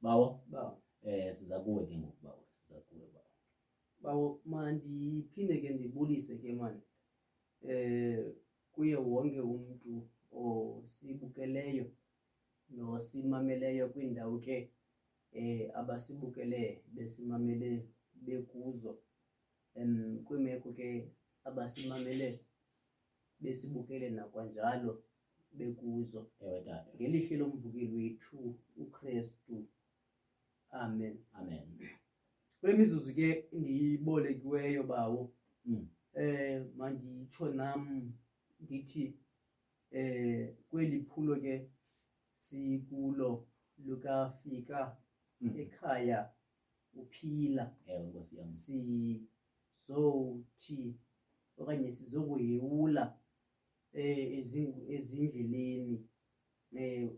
A: Bawo,
D: Bawo.
A: Siza kuwe ke ngoku bawo, siza kuwe bawo.
D: Bawo, mandiphinde ke ndibulise ke mani kuye wonke umntu osibukeleyo nosimameleyo kwindawo ke abasibukele besimamele bekuzo kwimeko ke abasimamele besibukele nakwanjalo bekuzo
A: Ewe tata.
D: ngelihle lomvukeli wethu uKristu. Amen.
A: Amen.
D: Kule mizuzu ke ndiyibolekiweyo bawo manditsho nam ndithi kweli phulo ke sikulo lukafika ekhaya uphila.
A: Ewe Nkosi yam.
D: Sizothi okanye sizokuyewula ezindleleni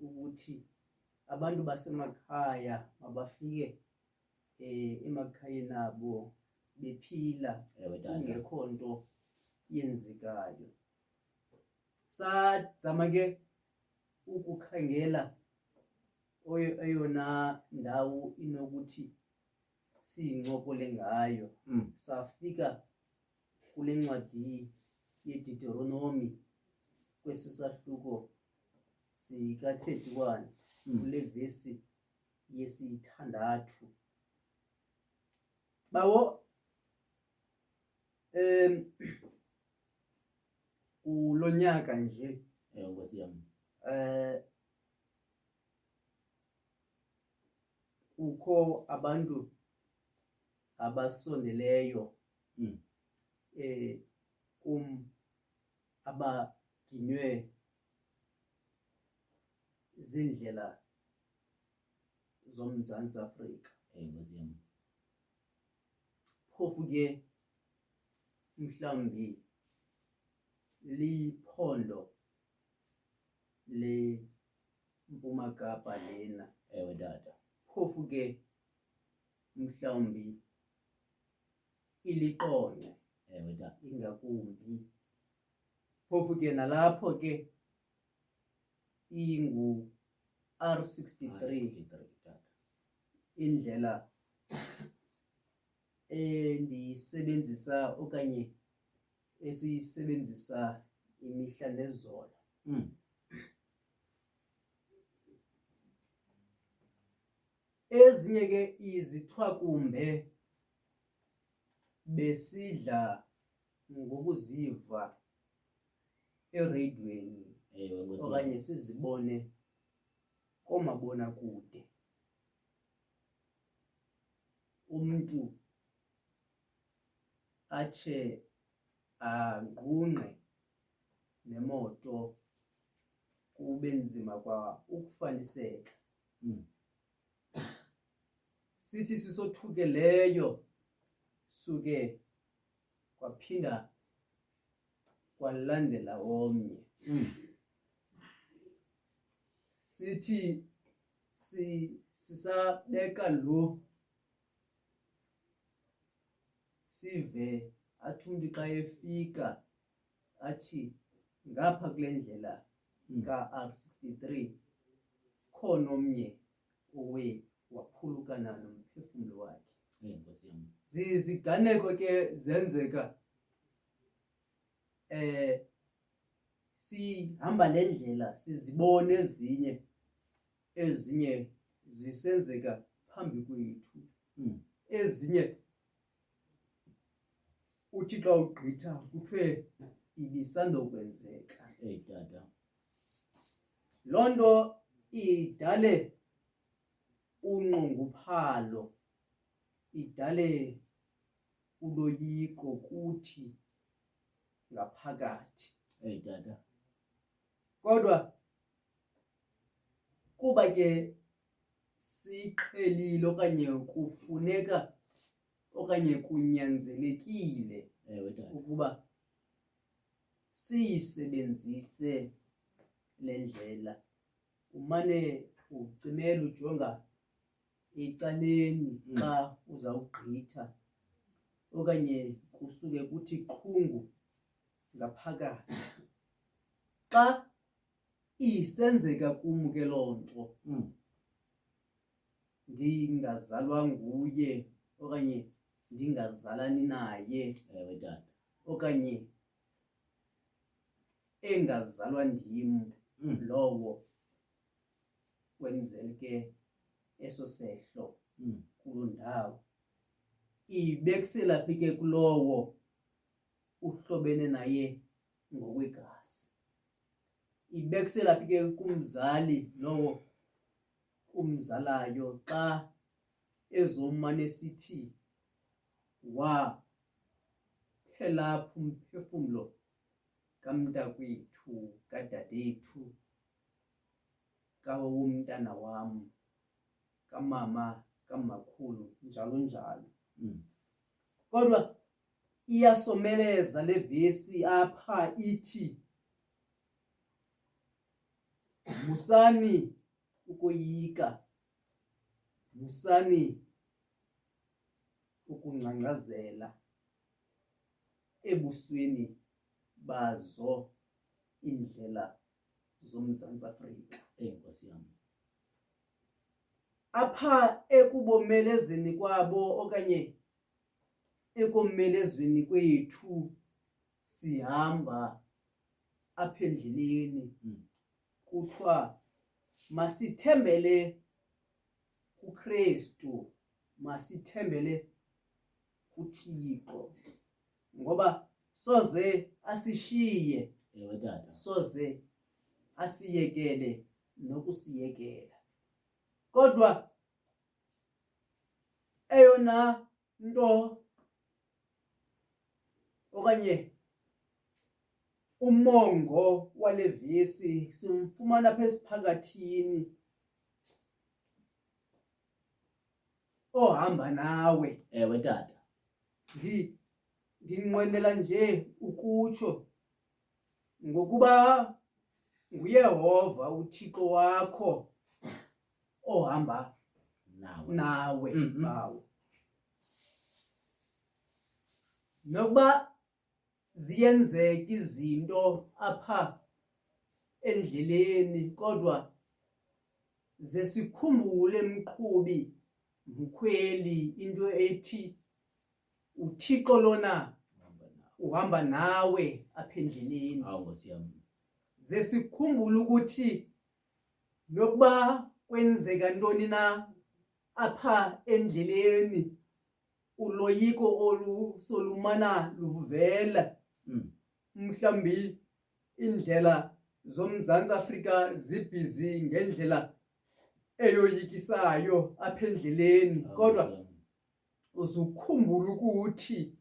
D: ukuthi abantu basemakhaya mabafike emakhayeni abo bephila
A: Ewe tata.
D: kungekho nto yenzekayo. Sazama ke ukukhangela eyona ndawo inokuthi siyincokole ngayo. Safika kule ncwadi yeDeuteronomy kwesi sahluko sika-31 kule vesi yesi-6. Bawo kulo nyaka nje
A: Ewe Nkosi yam.
D: kukho abantu abasondeleyo kum abaginywe ziindlela zoMzantsi Afrika.
A: Ewe Nkosi yam.
D: Phofu ke mhlawumbi liphondo leMpuma Kapa lena.
A: Ewe tata.
D: Phofu ke mhlawumbi iliqonce.
A: Ewe tata.
D: Ingakumbi phofu ke nalapho ke ingu R63
A: tata.
D: indlela endiyisebenzisa okanye esiyisebenzisa imihla nezolo. Ezinye ke izithwakumbe besidla ngokuziva ereyidweni
A: Ewe Nkosi yam.
D: okanye sizibone komabonakude. Umntu atshe angqungqe nemoto kube nzima kwa ukufaniseka. Sithi sisothukeleyo suke kwaphinda kwalandela omnye. Sithi sisabeka lo sive athi umntu xa efika athi ngapha kule ndlela ka-R63 khona omnye owe waphulukana nomphefumlo wakhe.
A: Ewe Nkosi yam.
D: Ziganeko ke zenzeka sihamba le ndlela sizibone ezinye zisenzeka phambi kwethu. Ezinye uthi xa ugqitha kuthiwe ibisandokwenzeka.
A: Ewe tata.
D: Loo nto idale unxunguphalo, idale uloyiko kuthi ngaphakathi.
A: Ewe tata.
D: Kodwa kuba ke siqhelile okanye kufuneka okanye kunyanzelekile
A: Ewe tata.
D: ukuba siyisebenzise le ndlela, umane ucimela ujonga ecaleni xa uzawugqitha okanye kusuke kuthi qhungu ngaphakathi. Xa isenzeka kum ke loo nto ndingazalwa nguye okanye ndingazalani naye
A: Ewe tata.
D: okanye engazalwa ndim lowo kwenzele ke eso sehlo kuloo ndawo ibekusela ke kulowo uhlobene naye ngokwegazi. Ibekusela ke kumzali lowo umzalayo xa ezomane sithi waphela umphefumlo kamntakwethu, kadadethu, kawomntana wam, kamama, kamakhulu, njalo njalo. Kodwa iyasomeleza le vesi apha ithi musani ukoyika, musani ukungcangcazela ebusweni bazo indlela zoMzantsi Afrika.
A: Enkosi yami.
D: Apha ekubomelezeni kwabo okanye ekomelezweni kwethu sihamba apha endleleni kuthiwa masithembele kuKristu, masithembele kuThixo, ngoba soze asishiye,
A: Ewe tata.
D: soze asiyekele nokusiyekela. Kodwa eyona nto okanye umongo wale vesi simfumana apha esiphakathini, ohamba nawe.
A: Ewe tata.
D: Ndinqwenela nje ukutsho ngokuba nguYehova uThixo wakho ohamba nawe bawo. Nokuba ziyenzeka izinto apha endleleni, kodwa ze sikhumbule mqhubi, mkhweli, into ethi uThixo lona uhamba nawe apha endleleni.
A: Nkosi yami.
D: Ze sikhumbule ukuthi nokuba kwenzeka ntoni na apha endleleni, uloyiko olusolumana luvela. Mhlawumbi indlela zoMzantsi Afrika zibhizi ngendlela eyoyikisayo apha endleleni, kodwa uzukhumbula ukuthi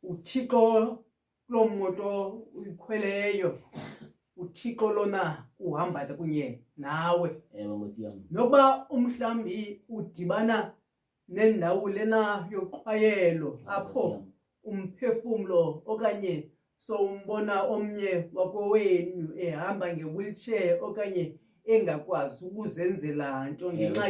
D: uThixo kuloo moto uyikhweleyo, uThixo lona uhamba kunye nawe.
A: Ewe Nkosi yami.
D: Nokuba umhlawumbi udibana nendawo lena yoqhwayelo apho umphefumlo okanye sowumbona omnye wakowenu ehamba nge-wheelchair okanye engakwazi ukuzenzela nto ngenxa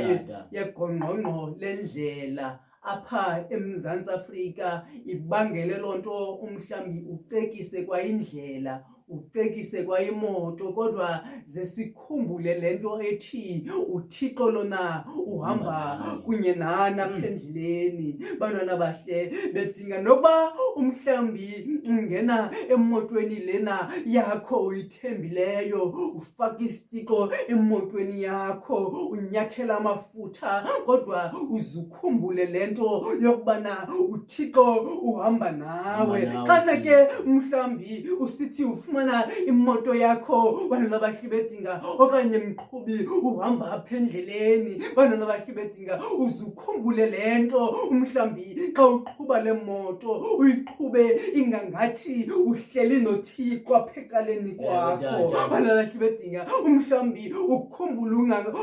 D: yegongqongqo lendlela apha eMzantsi Afrika, ibangele loo nto umhlawumbi ucekise kwa indlela, ucekise kwa imoto, kodwa ze sikhumbule le nto ethi uThixo lona uhamba kunye nani apha endleleni. Bantwana bahle, bedinga nokuba umhlawumbi ungena emotweni lena yakho uyithembileyo, ufaka isitixo emotweni yakho, unyathela amafutha, kodwa uzukhumbule le nto yokubana uThixo uhamba nawe. Xana ke mhlawumbi usithi ufumana imoto yakho, bantwana bahle bedinga, okanye mqhubi uhamba apha endleleni, bantwana bahle bedinga, uzukhumbule le nto umhlawumbi xa uqhuba le moto uyiqhube ingangathi uhleli noThixo apha ecaleni kwakho. Bantwana bahle bedinga, umhlawumbi ukhumbule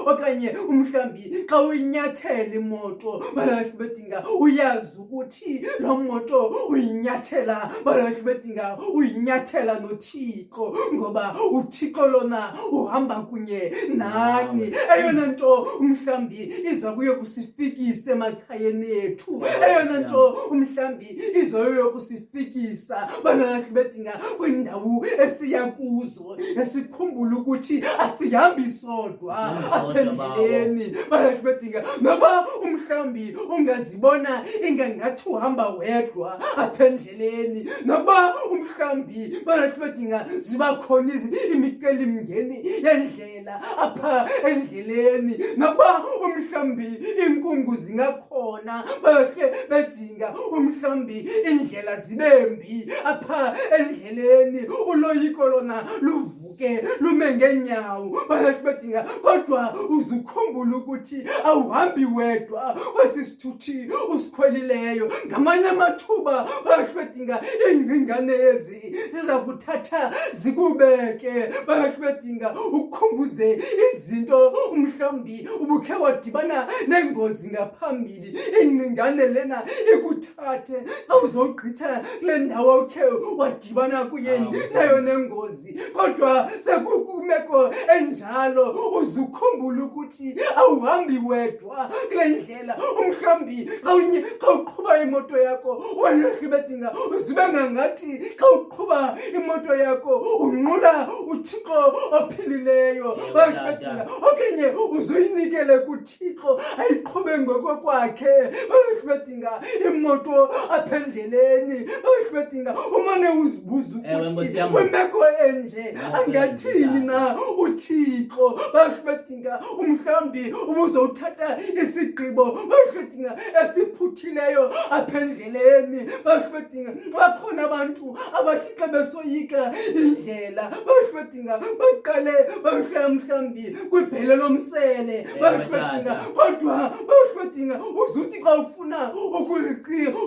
D: okanye umhlawumbi xa uyinyathela imoto, bantwana bahle bedinga, uyazi ukuthi lo moto uyinyathela, bantwana bahle bedinga, uyinyathela noThixo, ngoba uThixo lona uhamba kunye nani. Eyona nto umhlawumbi iza kuye kusifikisa emakhayeni ethu, eyona nto umhlawumbi izoyo kusifikisa, bantwana bahle bedinga, kwiindawo esiya kuzo, esikhumbula ukuthi asihambi sodwa apha endleleni. Bantwana bahle bedinga, noba umhlawumbi ungazibona ingangathi uhamba wedwa apha endleleni, noba umhlawumbi bantwana bahle bedinga
F: basibedinga ziba khona imicelimngeni yendlela apha endleleni nokuba umhlambi inkungu zingakhona bahle bedinga umhlambi indlela zibembi apha endleleni uloyiko lona luvuke lume ngenyawo bahle bedinga kodwa uzukhumbula ukuthi awuhambi wedwa kwesisithuthi usikhwelileyo ngamanye amathuba bahle bedinga ingcingane ezi ziza kuthatha zikubeke bahle bedinga ukukhumbuze izinto umhlambi ubukhe wadibana nengozi ngaphambili ingcingane lena ikuthathe awuzogqitha kule ndawo okhe wadibana kuyeni nayo nengozi kodwa sekukumeko enjalo uzukhumbula ukuthi awuhambi wedwa kule ndlela umhlambi xa uqhuba imoto yakho wena bedinga uzibenga ngathi xa uqhuba imoto yakho unqula uThixo ophilileyo bedinga okanye uzuyinikele kuThixo ayiqhube ngokwakhe bedinga imoto aphendleleni bedinga umane uzibuza ukuthi kwimeko enje angathini na uThixo bedinga umhlambi ubuzothatha isigqibo bedinga esiphuthileyo aphendleleni bedinga bakhona abantu abathi xa besoyika indlela bedinga baqale mhlambi kwibhele lomsele bedinga kodwa bedinga uzuthi xa ufuna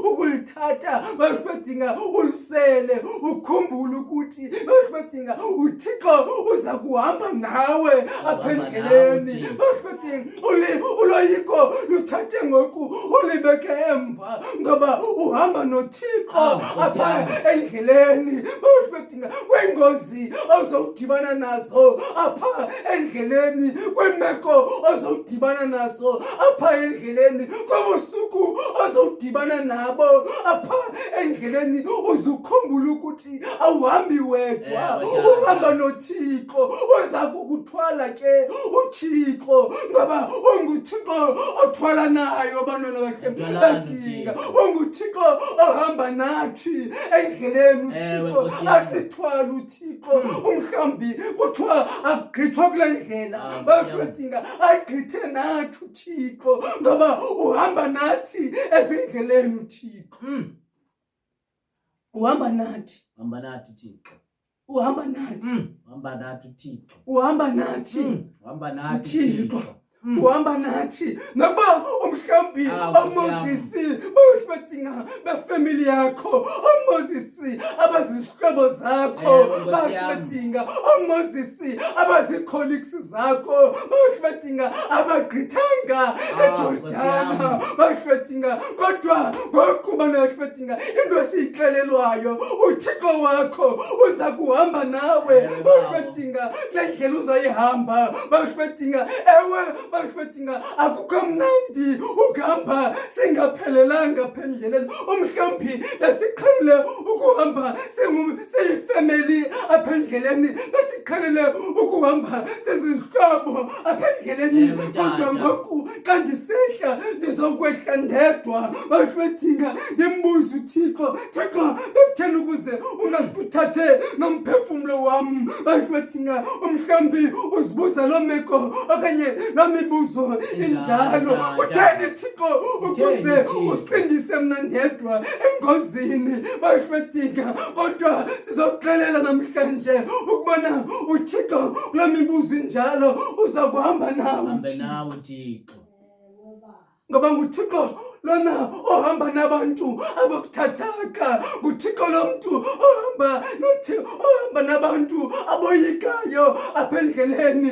F: ukulithatha bedinga ulisele ukhumbule ukuthi bedinga uThixo uza kuhamba nawe aphendleleni bedinga uloyiko luthathe ngoku ulibeke emva ngoba uhamba noThixo apha endleleni bedinga kwengozi ozodibana nazo apha endleleni kwimeko ozodibana nazo apha endleleni kobusuku ozodibana nabo apha endleleni uzukhumbula ukuthi awuhambi wedwa uhamba noThixo uza kukuthwala ke uThixo ngoba unguThixo othwala nayo abantwana bedinga unguThixo ohamba nathi endleleni uThixo asithwala uThixo umhlambi kuthiwa agqithwa kule ndlela bedinga agqithe nathi uThixo ngoba uhamba nathi ezindleleni uThixo uhamba nathi
A: Thixo
F: uhamba nathi
A: uhamba nathi Thixo
F: uhamba nathi
A: uhamba nathi Thixo
F: uhamba nathi nokuba umhlambi oMoses bedinga befamily yakho oMoses abazihlobo zakho bedinga oMoses abazi-colleagues zakho bedinga abagqithanga eJordana bedinga kodwa ngokuba bedinga into esiyixelelwayo uThixo wakho uza kuhamba nawe bedinga le ndlela uzayihamba bedinga ewe bedinga akukho mnandi ukuhamba singaphelelanga aphendleleni umhlambi besiqhelile ukuhamba siyifamily aphendleleni besiqhelile ukuhamba sizihlobo aphendleleni kodwa ngoku xa ndisehla ndizokwehla ndedwa bedinga ndimbuze uThixo Thixo bekutheni ukuze ungasikuthathe nomphefumlo wam bedinga umhlambi uzibuza loo meko okanye mibuzo injalo kutheni Thixo ukuze usindise mna ndedwa engozini bedinga kodwa sizoxelela namhlanje ukubona uThixo kula mibuzo injalo uza kuhamba nawe
A: Thixo
F: ngoba nguThixo lona ohamba nabantu abakuthathaka nguThixo lo muntu ohamba nabantu aboyikayo aphendleleni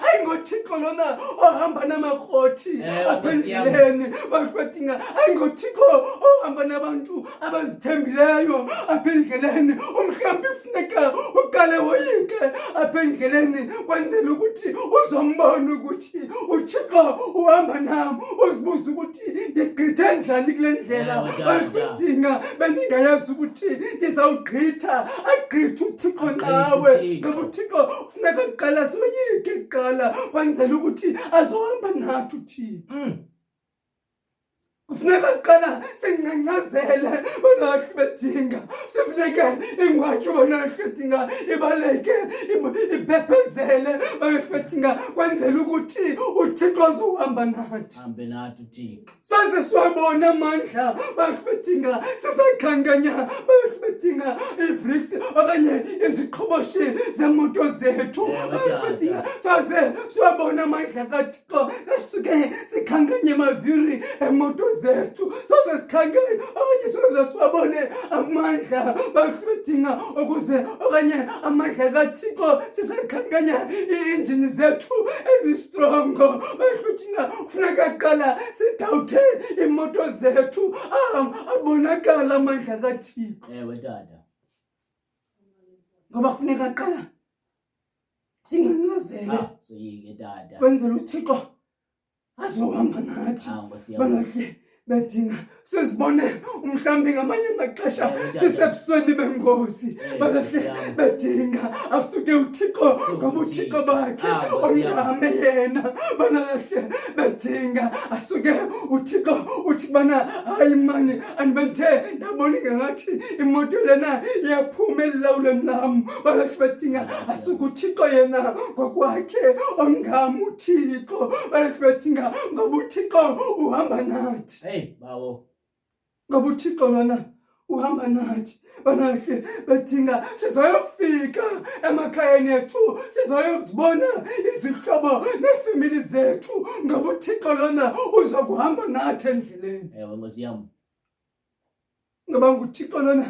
F: ayingoThixo lona ohamba namakhothi aphendleleni bedinga ayingoThixo ohamba nabantu abazithembileyo aphendleleni umhlambi funeka uqale woyike aphendleleni kwenzela ukuthi uzombona ukuthi uThixo uhamba nam uzibuza ukuthi ngigqithe njani kule ndlela bedinga bendingayazi ukuthi ndizawugqitha agqithe uThixo nawe ngoba uThixo funeka kuqala soyike kuqala kwenzela ukuthi azohamba nathi uThixo kufuneka kuqala sincancazele banakhe bedinga sifuneke ingwatsho banakhe bedinga ibaleke iphephezele banakhe bedinga kwenzela ukuthi uThixo azohamba nathi
A: hambe nathi uThixo
F: saze siwabona amandla banakhe bedinga sisakhankanya banakhe bedinga ibricks okanye iziqhoboshi zemoto zethu banakhe bedinga saze siwabona amandla kaThixo sisuke sikhankanye amaviri emoto zethu soze sikhankanye okanye soze siwabone amandla bakudinga ukuze okanye amandla kaThixo sisakhankanya i-engine zethu ezistrongo bakudinga kufuneka kuqala sidawuthe imoto zethu abonakala amandla kaThixo
A: ewe tata
F: ngoba kufuneka kuqala singancazele
A: soyike tata
F: kwenzela uThixo azohamba nathi banakhe bedinga sizibone umhlambi ngamanye amaxesha sisebusweni bengozi banakhe bedinga asuke uThixo ngoba uThixo bakhe ongame yena banakhe bedinga asuke uThixo uthi bana hayi mani andibethe ndabona ngathi imoto lena iyaphuma elawulweni lam banakhe bedinga asuke uThixo yena ngokwakhe ongame uThixo banakhe bedinga ngoba uThixo uhamba nathi
A: hey bawo
F: ngoba uThixo lona uhamba nathi banakhe bedinga sizoyofika emakhayeni ethu sizoyozibona izihlobo nefamily zethu ngoba uThixo lona uzokuhamba nathi endleleni
A: ewe nkosi yami
F: ngoba nguThixo lona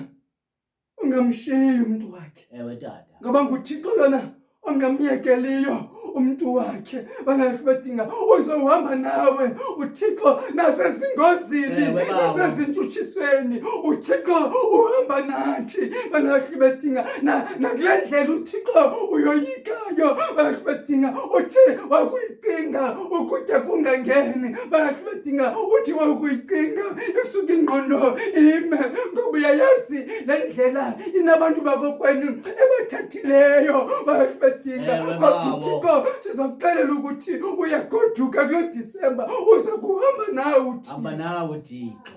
F: ungamshiyi umuntu wakhe
A: ewe tata
F: ngoba nguThixo lona ongamyekeliyo umuntu wakhe banakhe bedinga uzohamba nawe uThixo nasezingozini nasezintshutshisweni uThixo uhamba nathi banakhe bedinga nakule ndlela uThixo uyoyikayo banakhe bedinga uthi wakuyicinga ukutya kungangeni banakhe bedinga uthi wakuyicinga isuke ingqondo ime ngoba uyayazi le ndlela inabantu bakokwenu ebathathileyo banakhe bedinga kodwa uThixo sizokuxelela ukuthi uyagoduka kulo December uzokuhamba nawe uThixo
A: hamba nawe uThixo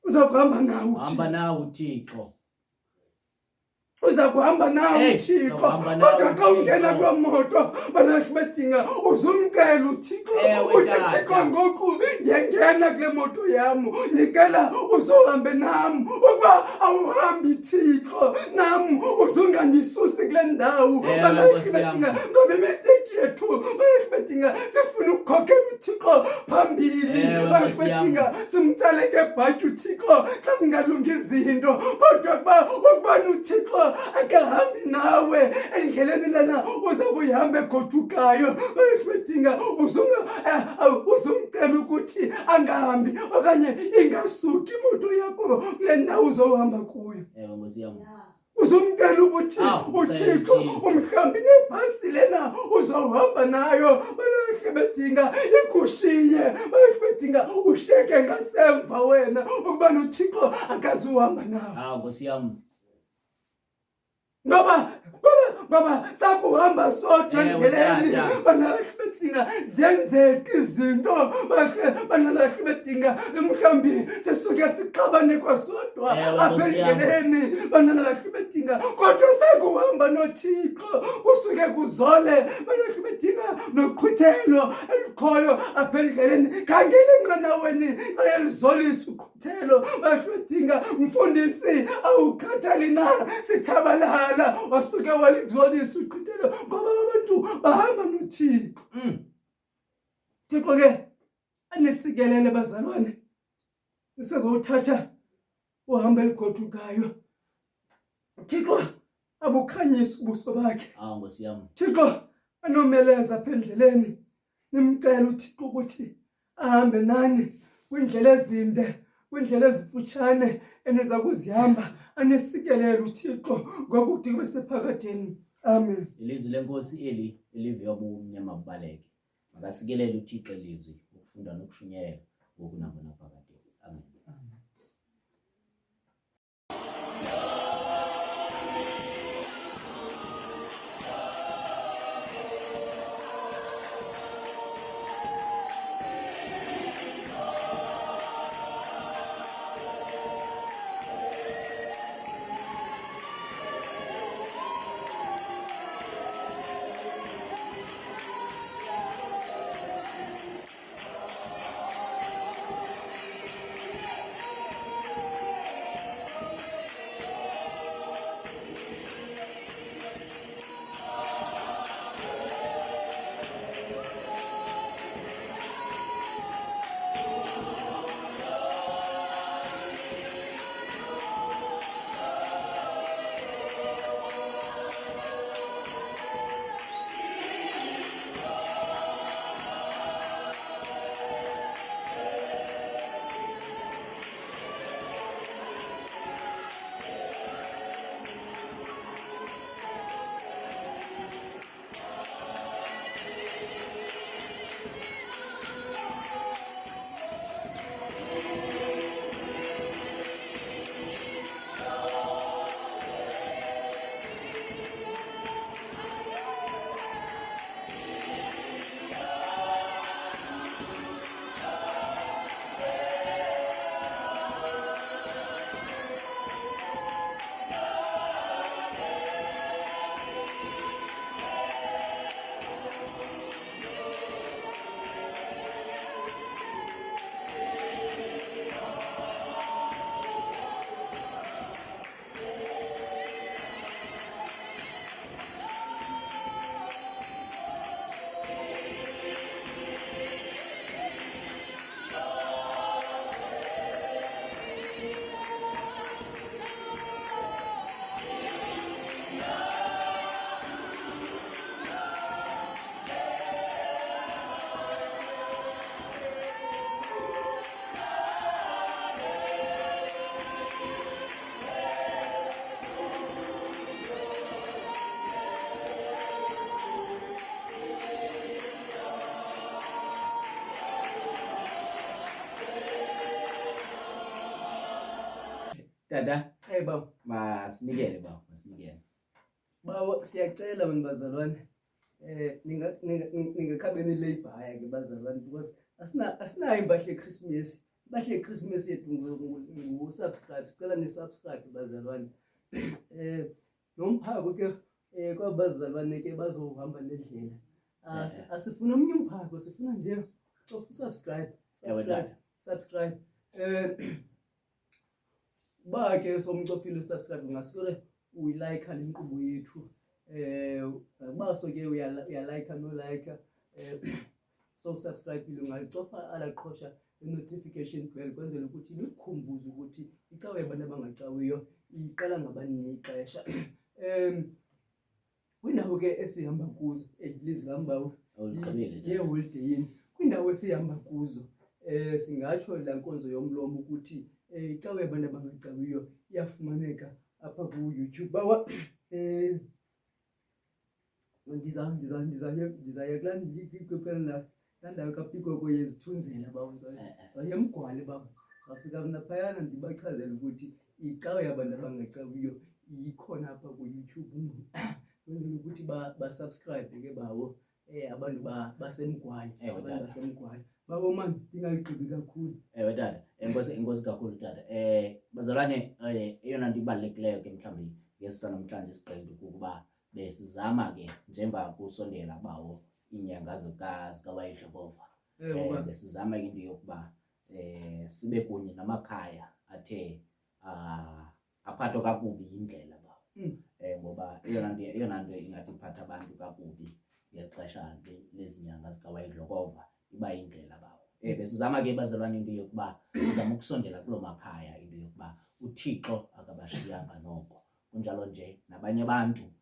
F: uzokuhamba nawe uThixo
A: hamba nawe uThixo
F: uzakuhamba nawe uThixo kodwa xa ungena kwemoto banakhe bedinga uzumcela uThixo uThixo ngoku ngiyangena kule moto yam ndicela uzohambe nam ukuba awuhambi Thixo nam uzunganisusi kule ndawo banakhe bedinga ngoba imisteki yethu banakhe bedinga sifuna ukukhokhela uThixo phambili banakhe bedinga simtsale ngebhatyi uThixo xa kungalungi izinto kodwa ukubana uThixo akahambi nawe endleleni lana uza kuyihamba egodukayo banakhe bedinga uzumcela ukuthi angahambi okanye ingasuki imoto yakho kule ndawo uzohamba kuyo
A: ewe nkosi yami
F: uzumcela ukuthi uThixo umhlambi nebhasi lena uzohamba nayo banakhe bedinga ikushiye banakhe bedinga usheke ngasemva wena ukubana uThixo akazuhamba nawe
A: nkosi yami
F: ngoba sakuhamba sodwa endleleni banakhe bedinga zenzeke izinto banakhe bedinga mhlawumbi sisuke sixabane kwasodwa apha endleleni banakhe bedinga kodwa sakuhamba noThixo kusuke kuzole banakhe bedinga noqhuthelo elikhoyo apha endleleni khangela enqanaweni ayelizolisa uqhuthelo banakhe bedinga mfundisi awukhathali na sichabalala wasuke walizolisa uqhuthelo ngoba abantu bahamba noThixo Thixo ke anisikelele bazalwane sizothatha uhambe eligodukayo Thixo abukhanyisa ubuso bakhe
A: nkosi yami
F: Thixo anomeleza apha endleleni nimcela uThixo ukuthi ahambe nani kwindlela ezinde kwindlela ezifutshane eniza kuzihamba anisikelele uThixo ngokuthi kube sephakadeni amen
A: ilizwi lenkosi eli elivela ubumnyama bubaleke makasikelele uThixo ilizwi ukufunda nokushunyayela ngokunambona phakadeni amen
G: Tata,
D: Hey baba.
G: masinikele baba, masinikele.
D: Bawo siyacela wena bazalwane. Ningakhabeni labor ke bazalwane because asinayo impahla yeChristmas. Impahla yeChristmas yethu ngu-subscribe. Sicela ni-subscribe bazalwane. Nomphako ke kwabazalwane ke bazohamba nendlela. Asifuna omunye umphako, sifuna nje subscribe. Ba ke somcofile subscribe ngasikole uyilike inkqubo yethu ba so ke uyalike no like so subscribe ungayicofa alaqhosha notification bell kwenzela ukuthi nikukhumbuze ukuthi icawe abantu abangacawiyo iqala ngabani ixesha kwindawo ke esihamba kuzo please hamba ye-holiday kwindawo esihamba kuzo singatsho la nkonzo yomlomo ukuthi icawe abantu abangacawiyo iyafumaneka apha ku-YouTube bawa ndizaya kulaa ndawo kaPikoko yezithunzela bawo sayemgwale baba safika mna phayana ndibachazela ukuthi icawe yabantu abangacawiyo ikhona apha ku-YouTube kwenzela ukuthi basubscribe ke bawo abantu basemgwale abantu basemgwale bawo man ndingaligqibi kakhulu
G: Tata, enkosi kakhulu tata. Bazalwane, eyona nto ibalulekileyo ke mhlawumbi ngesisa namhlanje siqende ukuba besizama ke njengoba kusondela bawo iinyanga zikaWayidlokova. Besizama into yokuba sibe kunye namakhaya athe aphathwa kakubi yindlela bawo. Ngoba eyona nto ingathi iphatha abantu kakubi ngexesha lezi nyanga zikaWayidlokova iba yindlela bawo. Besizama ke bazalwane into yokuba sizama ukusondela kulo makhaya into yokuba uThixo akabashiyanga noko. Kunjalo nje nabanye abantu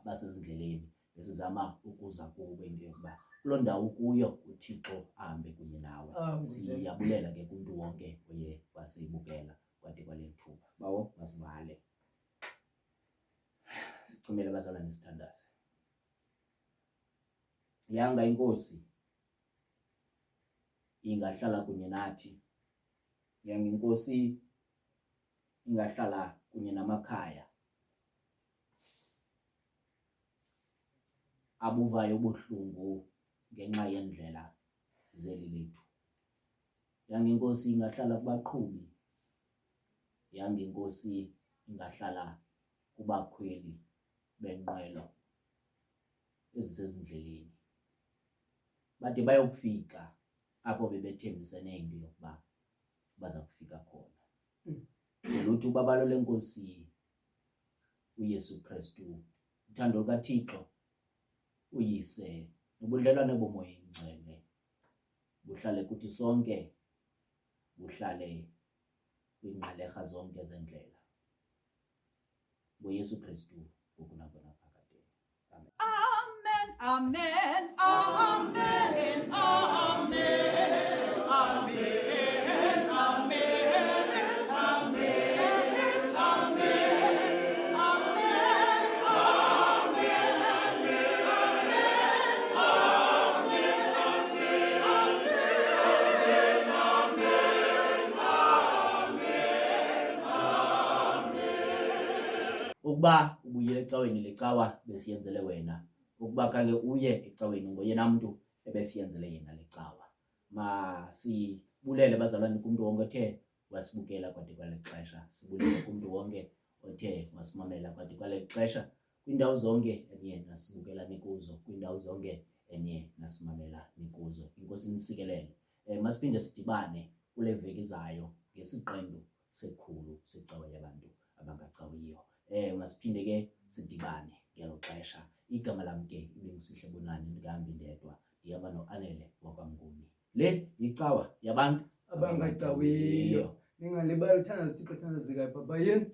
G: basezindleleni besizama ukuza kubo into yokuba kuloo ndawo kuyo uThixo ahambe kunye nawe. Siyabulela ke kumntu wonke oye wasibukela kwade kwale thuba. Bawo masivale. Sicimele bazalwane sithandaze. Yanga inkosi ingahlala kunye nathi. Yanga inkosi ingahlala kunye namakhaya abuvayo ubuhlungu ngenxa yendlela zeli lethu. Yanga inkosi ingahlala kubaqhubi. Yanga inkosi ingahlala kubakhweli benqwelo ezisezindleleni. Bade bayokufika apho bebethembisene into yokuba baza kufika khona. Lutho ubabalo lenkosi uYesu Kristu, uthando lukaThixo uyise nobudlelwane bomoya ingcwele buhlale kuthi sonke, buhlale kwingqaleqa zonke zendlela. NgoYesu Kristu ngoku nakona phakade. Amen.
E: Amen, amen, amen, amen, amen, amen, amen,
G: Ukuba ubuyele ecaweni lecawa besiyenzele wena, ukuba khange uye ecaweni ngoyena mntu ebesiyenzele yena lecawa. Masibulele bazalwane kumntu wonke othe wasibukela kwade kwale xesha. Sibulele kumntu wonke othe wasimamela kwade kwale xesha. Kwindawo zonke enye nasibukela nikuzo, kwindawo zonke enye nasimamela nikuzo. Inkosi nisikelele. Masiphinde sidibane kule veki zayo ngesiqendu sekhulu secawa yabantu abangacawiyo. Masiphinde ke sidibane ngelo xesha. Igama lam ke ibe nguSihle Bonani, ndingahambi ndedwa, ndihamba noAnele wakwaMnguni. Le yicawa yabantu
D: abangacawiyo. Ningalibali uthandaza uThixo, thandazeka eBhabhayeni.